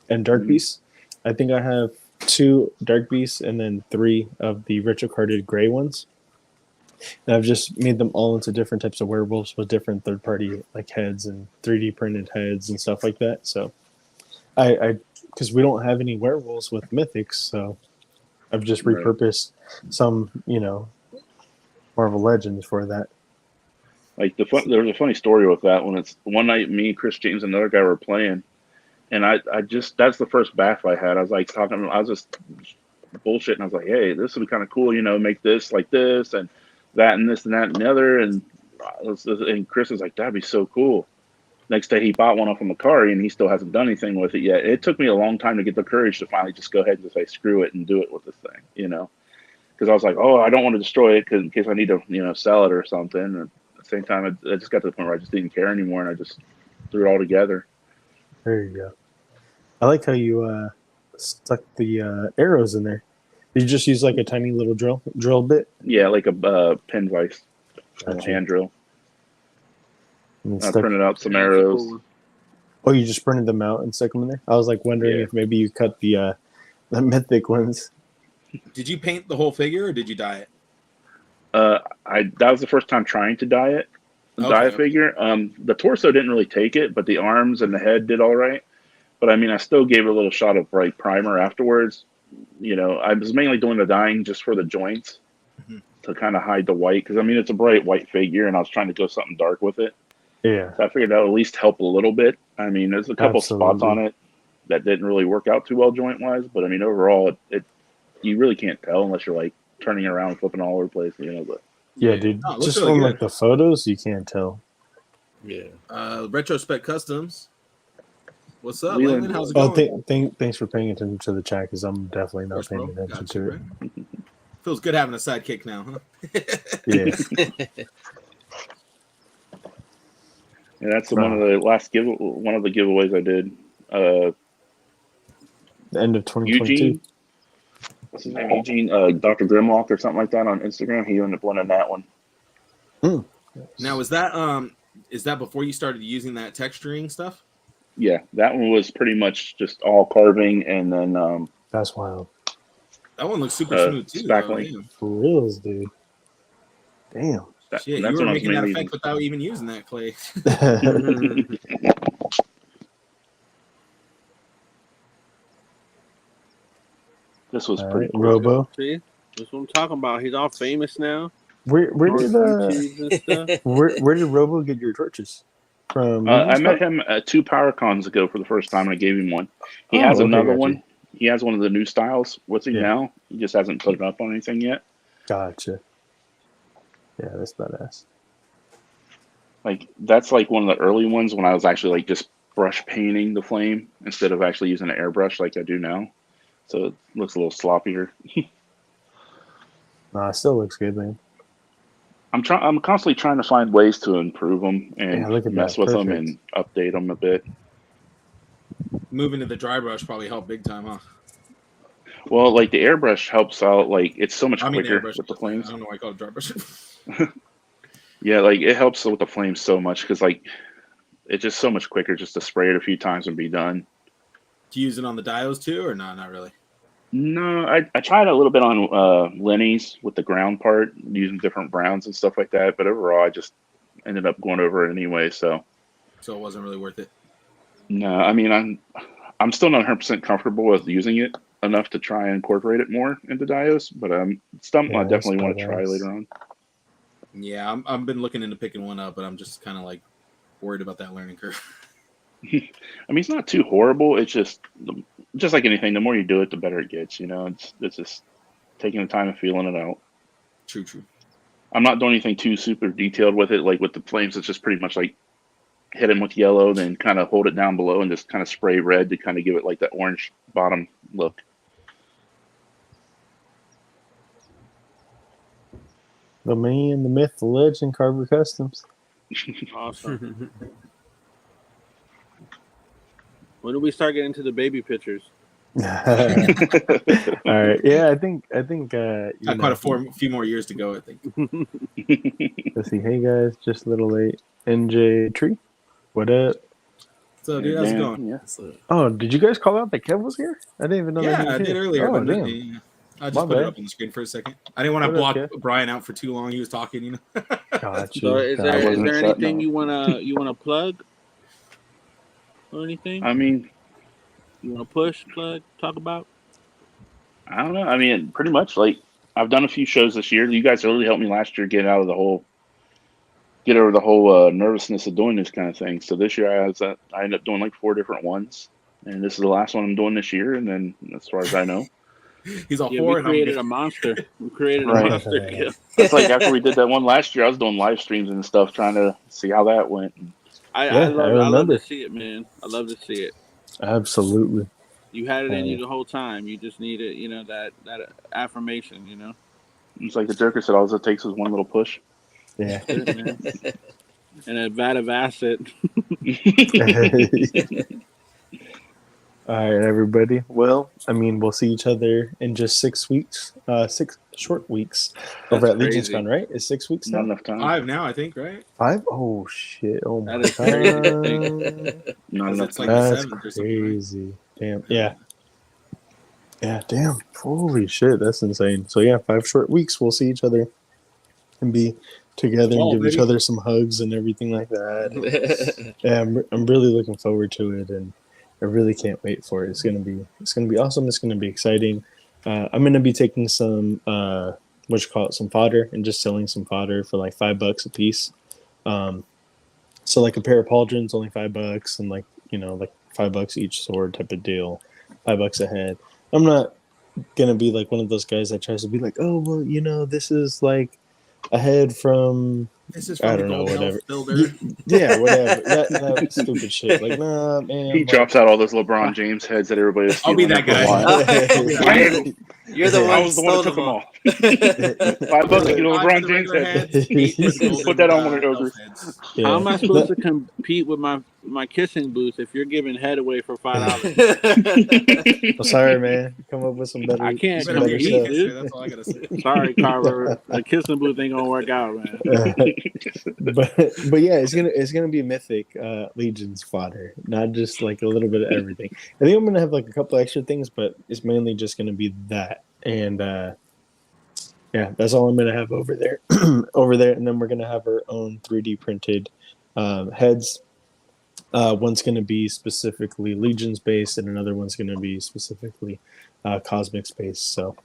B: and dark beasts. I think I have 2 dark beasts and then 3 of the retro carded gray ones. And I've just made them all into different types of werewolves with different third party like heads and 3D printed heads and stuff like that. So I because we don't have any werewolves with Mythics, so I've just repurposed some, Marvel Legends for that.
E: Like there was a funny story with that one. It's one night me, Chris James, and another guy were playing, and I that's the first bath I had. I was like I was just bullshitting. I was like, hey, this would be kind of cool, make this like this and that and this and that and the other. And Chris was like, that'd be so cool. Next day he bought one off from Macari, and he still hasn't done anything with it yet. It took me a long time to get the courage to finally just go ahead and just say screw it and do it with this thing, because I was like, oh, I don't want to destroy it in case I need to sell it or something. And at the same time, I just got to the point where I just didn't care anymore, and I just threw it all together.
B: There you go. I like how you stuck the arrows in there. Did you just use like a tiny little drill bit?
E: Yeah, like a pin vise, hand drill. I printed out some arrows.
B: Oh, you just printed them out and stuck them in there? I was like wondering if maybe you cut the Mythic ones.
F: Did you paint the whole figure or did you dye it?
E: That was the first time trying to dye it. Dye a figure. The torso didn't really take it, but the arms and the head did all right. But I mean, I still gave it a little shot of bright primer afterwards. I was mainly doing the dyeing just for the joints to kind of hide the white, because I mean it's a bright white figure, and I was trying to go something dark with it.
B: Yeah.
E: So I figured that would at least help a little bit. I mean, there's a couple spots on it that didn't really work out too well joint wise, but I mean overall it you really can't tell unless you're like turning around and flipping all over the place, you know. But
B: Yeah, dude.
F: Oh, it looks
B: Just
F: really
B: from
F: good.
B: like the photos, you can't tell.
D: Yeah.
F: Retrospect Customs. What's up,
E: Leland.
F: Leland? How's it
B: Oh,
F: going?
B: thanks for paying attention to the chat because I'm definitely
F: Of
B: not
F: course,
B: paying
F: bro.
B: attention
F: Got
B: to
F: you,
B: it.
F: right? Feels good having a sidekick now, huh?
B: Yeah.
E: Yeah, that's one of the one of the giveaways I did.
B: The end of 2022.
E: Eugene, what's his name? Eugene, Dr. Grimlock or something like that on Instagram. He ended up winning that one.
F: Now, is that before you started using that texturing stuff?
E: Yeah, that one was pretty much just all carving and then
B: That's wild.
F: That one looks super smooth too, though.
E: spackling.
F: Damn.
B: For reals, dude. Damn.
F: Shit,
E: That's
F: you were
E: when I was
F: making that
E: mainly
F: effect without even using that clay.
E: This was
B: All
E: pretty
B: right,
E: cool.
B: Robo.
C: See, that's what I'm talking about. He's all famous now.
B: Where
C: on
B: did
C: YouTubes and stuff.
B: where did Robo get your torches? From
E: I
B: Legion's
E: met
B: Cup?
E: him 2 Power Cons ago for the first time, and I gave him one. He
B: Oh,
E: has
B: okay,
E: another
B: gotcha.
E: one. He has one of the new styles. What's he
B: Yeah.
E: now? He just hasn't put it up on anything yet.
B: Gotcha. Yeah, that's badass.
E: Like that's like one of the early ones when I was actually like just brush painting the flame instead of actually using an airbrush like I do now. So it looks a little sloppier.
B: Nah, it still looks good, man.
E: I'm constantly trying to find ways to improve them and
B: Yeah, look at
E: mess
B: that.
E: with them
B: Perfect.
E: and update them a bit.
F: Moving to the dry brush probably helped big time, huh?
E: Well, like the airbrush helps out. Like it's so much
F: I mean,
E: quicker
F: airbrush.
E: with the
F: I
E: flames.
F: don't know why I call it dry brush.
E: Yeah, like it helps with the flames so much because like it's just so much quicker just to spray it a few times and be done.
F: Do you use it on the Dios too, or no? Not really.
E: No, I tried a little bit on Lenny's with the ground part, using different browns and stuff like that. But overall, I just ended up going over it anyway. So
F: So it wasn't really worth it.
E: no, I mean I'm still not 100% comfortable with using it enough to try and incorporate it more into Dios. But it's something I
B: Yeah, that's
E: definitely want to try
B: badass.
E: later on.
F: Yeah, I've been looking into picking one up, but I'm just kind of like worried about that learning curve.
E: I mean, it's not too horrible. It's just like anything. The more you do it, the better it gets. You know, it's just taking the time and feeling it out.
F: True.
E: I'm not doing anything too super detailed with it. Like with the flames, it's just pretty much like hit them with yellow, then kind of hold it down below and just kind of spray red to kind of give it like that orange bottom look.
B: The man, the myth, the legend, Karvar Kustoms.
C: Awesome. When do we start getting to the baby pictures?
B: All right. Yeah, I think
F: Got quite a few more years to go, I think.
B: let's see. Hey guys, just a little late. NJ Tree, what up?
F: So, dude, how's it going?
E: Yeah.
B: Oh, did you guys call out that Kev was here? I didn't even know that
F: Yeah,
B: he was
F: I did
B: here.
F: earlier.
B: Oh,
F: but
B: damn.
F: yeah. I
B: My
F: just put it
B: bad.
F: up on the screen for a second. I didn't want to
B: What
F: block
B: up,
F: Bryan out for too long. He was talking, you know.
B: Gotcha.
C: So is
B: Gotcha.
C: there
E: wasn't
C: anything
E: setting
C: you wanna plug or anything
E: I mean,
C: you wanna push, plug, talk about?
E: I don't know. I mean, pretty much like I've done a few shows this year. You guys really helped me last year get over the whole nervousness of doing this kind of thing. So this year I ended up doing like 4 different ones, and this is the last one I'm doing this year. And then as far as I know,
F: He's a
C: Yeah,
F: whore.
C: we
F: And I'm
C: created
F: good.
C: a monster. We created
E: Right.
C: a monster. Gil.
E: it's like after we did that one last year, I was doing live streams and stuff, trying to see how that went.
C: I
B: Yeah, I
C: love to
B: remember.
C: see it, man. I love to see it.
B: Absolutely.
C: You had it in you the whole time. You just needed, that affirmation,
E: It's like the Joker said, all it takes is one little push.
B: Yeah.
C: That's it, man. And a vat of acid.
B: All right, everybody. Well, I mean, we'll see each other in just 6 weeks. 6 short weeks over
C: That's
B: at Legion's
C: crazy.
B: Con, right? It's 6 weeks
E: Not
B: now.
E: enough time.
F: 5 now, I think, right?
B: 5? Oh shit! Oh my
C: That is crazy to
B: god!
E: Not
F: Because
E: enough
F: it's like
E: time.
F: the
B: That's
F: 7th or something, right?
B: crazy. Damn. Yeah. Yeah. Damn. Holy shit! That's insane. So yeah, 5 short weeks. We'll see each other and be together and
F: Oh,
B: give each
F: baby.
B: other some hugs and everything like that. Yeah, I'm really looking forward to it, and I really can't wait for it. It's gonna be awesome. It's gonna be exciting. I'm gonna be taking some some fodder and just selling some fodder for like $5 a piece. So like a pair of pauldrons only $5, and like $5 each sword type of deal, $5 a head. I'm not gonna be like one of those guys that tries to be like, oh well, you know, this is like ahead from
F: This is
B: I
F: from the
B: don't know,
F: Gold
B: whatever.
F: Health Builder.
B: Yeah, whatever. That stupid shit. Like, nah, man.
E: He drops out all those LeBron James heads that everybody was
F: I'll be
E: stealing
F: that
E: for a while.
F: guy.
D: You're the
E: I
D: one who
E: was the one that
D: stole
E: took
D: them
E: them
D: all.
E: all. $5 to get a
F: 5 for
E: LeBron
F: the
E: James
F: regular
E: head.
F: heads, 8 for the golden,
E: Put that on one of
F: elf
E: ogres.
F: heads.
B: Yeah.
C: How am I supposed to compete with my kissing booth if you're giving head away for $5?
B: Well, sorry, man. Come up with some better.
C: I can't
F: You
B: some
F: better
B: better
F: be a
C: compete,
B: stuff.
F: kisser,
C: dude.
F: that's all I gotta say.
C: Sorry, Carver. The kissing booth ain't gonna work out, man.
B: But yeah, it's gonna be Mythic Legion's fodder, not just like a little bit of everything. I think I'm gonna have like a couple extra things, but it's mainly just gonna be that. And yeah, that's all I'm gonna have over there. Over there, and then we're gonna have our own 3D printed heads. One's gonna be specifically Legion's based, and another one's gonna be specifically Cosmic's based. So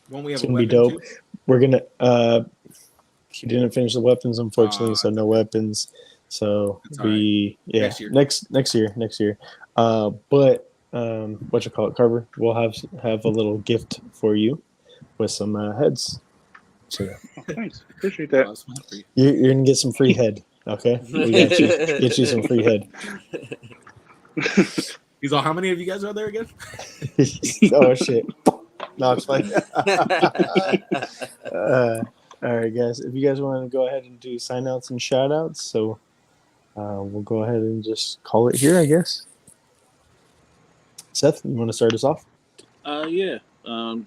F: Won't we have
B: it's
F: a
B: gonna be
F: weapon
B: dope.
F: too?
B: We're gonna he didn't finish the weapons, unfortunately, so no weapons. So
F: That's all
B: we
F: Next year.
B: next year. But what you call it, Carver? We'll have a little gift for you with some heads. So
E: Oh, thanks. Appreciate that.
F: That's fine for you.
B: you're gonna get some free head. Okay, we got you. Get you some free head.
F: He's all, how many of you guys are there again?
B: Oh shit! No, it's fine. All right, guys. If you guys want to go ahead and do sign outs and shout outs, so we'll go ahead and just call it here, I guess. Seth, you want to start us off?
C: Yeah.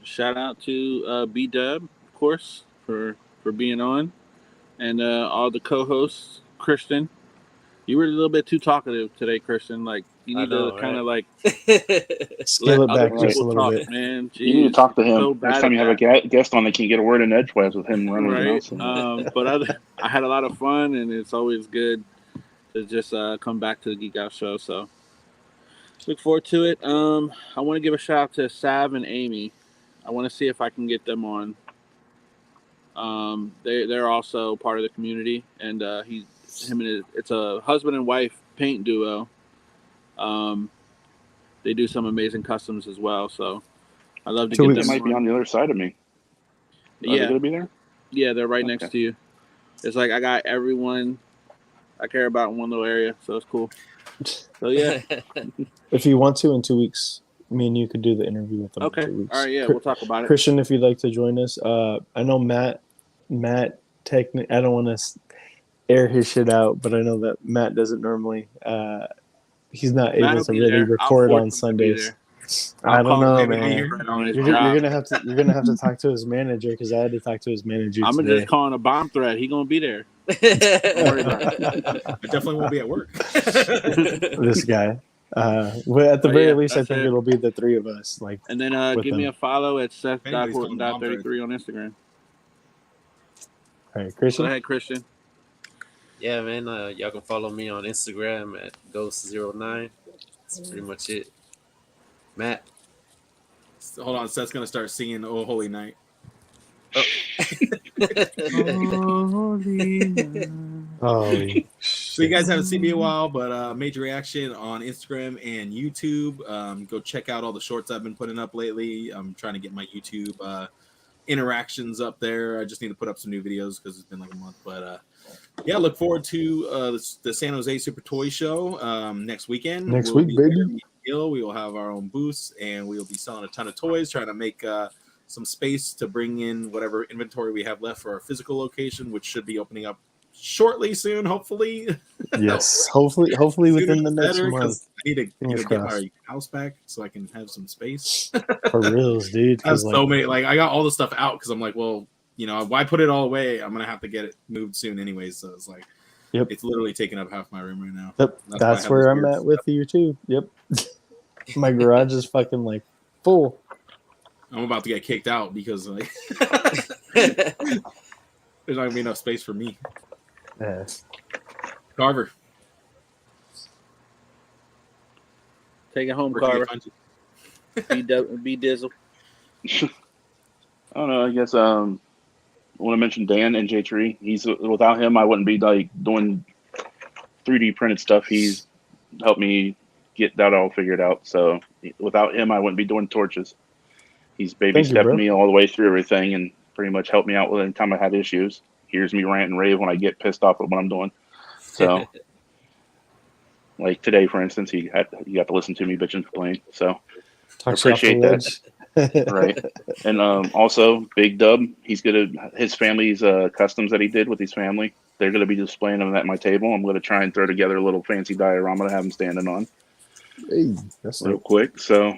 C: Shout out to B Dub, of course, for being on, and all the co-hosts. Christian, you were a little bit too talkative today, Christian. Like you need to kind of like
B: Scale it
C: other
B: back just a
C: people
B: little
C: talk,
B: bit.
C: man. Jeez,
E: You need to talk to him
C: so
E: next
C: bad
E: time you
C: at
E: have a guest on that can't get a word in edgewise with him running
C: right?
E: announcing.
C: But I had a lot of fun, and it's always good to just come back to the Geek Out Show. So look forward to it. I want to give a shout out to Sav and Amy. I want to see if I can get them on. They're also part of the community, and it's a husband and wife paint duo. They do some amazing customs as well. So I love to
B: 2
C: get
B: weeks.
C: them.
E: They might be on the other side of me. Are they
C: Yeah,
E: going to be there?
C: yeah, they're right
E: Okay.
C: next to you. It's like I got everyone I care about in one little area, so it's cool. So yeah,
B: If you want to, in 2 weeks, me and you could do the interview with them.
C: okay,
B: In 2 weeks.
C: all right, yeah, we'll talk about it.
B: Christian, if you'd like to join us, I know Matt. I don't want to air his shit out, but I know that Matt doesn't normally. He's not able
C: Matt'll
B: to
C: be
B: really
C: there.
B: record
C: I'll
B: on
C: force him to be
B: Sundays.
C: there.
B: I
C: I'll
B: don't
C: call
B: know,
C: him
B: man.
C: right on his
B: You're
C: job.
B: gonna have to talk to his manager because I had to talk to his manager
C: I'm
B: today.
C: just calling a bomb threat. He gonna be there.
F: I definitely won't be at work.
B: This guy. Well, at the
C: But
B: very
C: yeah,
B: least, I
C: that's
B: think
C: it.
B: it'll be the three of us. Like,
C: And then
B: with
C: give me
B: them.
C: a follow at
F: Anybody's calling bomb threat.
C: Seth.Horton.33 on Instagram.
B: all right,
C: Go
B: Christian.
C: ahead, Christian.
D: Yeah, man. Y'all can follow me on Instagram at Ghost09. That's pretty much it. Matt.
F: Hold on, Seth's gonna start singing "Oh Holy Night."
B: Holy
F: So you guys haven't seen me in a while, but major reaction on Instagram and YouTube. Go check out all the shorts I've been putting up lately. I'm trying to get my YouTube interactions up there. I just need to put up some new videos because it's been like a month. But yeah, look forward to the San Jose Super Toy Show next weekend.
B: Next
F: We'll
B: week,
F: be
B: baby.
F: there in Hill. We will have our own booths, and we will be selling a ton of toys, trying to make some space to bring in whatever inventory we have left for our physical location, which should be opening up shortly soon, hopefully.
B: yes, hopefully
F: Sooner
B: within the
F: the
B: next
F: better,
B: month.
F: 'cause I need to
B: Fingers
F: get
B: crossed.
F: my house back so I can have some space.
B: For reals, dude.
F: I have
B: 'cause,
F: so many, like I got all the stuff out because I'm like, well, you know, why put it all away? I'm gonna have to get it moved soon anyways. So it's like,
B: Yep.
F: it's literally taking up half my room right now.
B: Yep,
F: That's why I
B: that's
F: have
B: where
F: this
B: I'm
F: weird
B: at with you too. Yep, my garage is fucking like full.
F: I'm about to get kicked out because like there's not gonna be enough space for me.
B: Yeah.
F: Carver,
C: Take it home,
F: where can you
C: Carver.
F: find you?
C: Be Dizzle.
E: I don't know. I guess I want to mention Dan and J Tree. Without him, I wouldn't be like doing 3D printed stuff. He's helped me get that all figured out. So without him, I wouldn't be doing torches. He's baby
B: Thank you,
E: stepped
B: bro.
E: me all the way through everything and pretty much helped me out with any time I had issues. Hears me rant and rave when I get pissed off at what I'm doing. So, like today, for instance, he got to listen to me bitch and complain. So I
B: Talks you off the
E: appreciate that.
B: ledge.
E: Right. And also, Big Dub, he's gonna his family's customs that he did with his family. They're gonna be displaying them at my table. I'm gonna try and throw together a little fancy diorama to have him standing on
B: Hey, that's
E: real
B: dope.
E: quick. So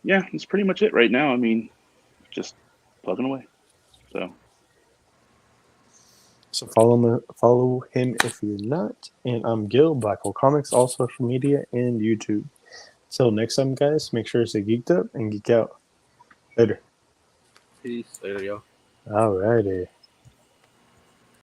E: yeah, that's pretty much it right now. I mean, just plugging away.
B: So follow him if you're not. And I'm Gil, Blackhole Comics, all social media and YouTube. Till next time, guys, make sure to stay geeked up and geek out. Later.
C: Peace.
D: Later, y'all.
B: Alrighty.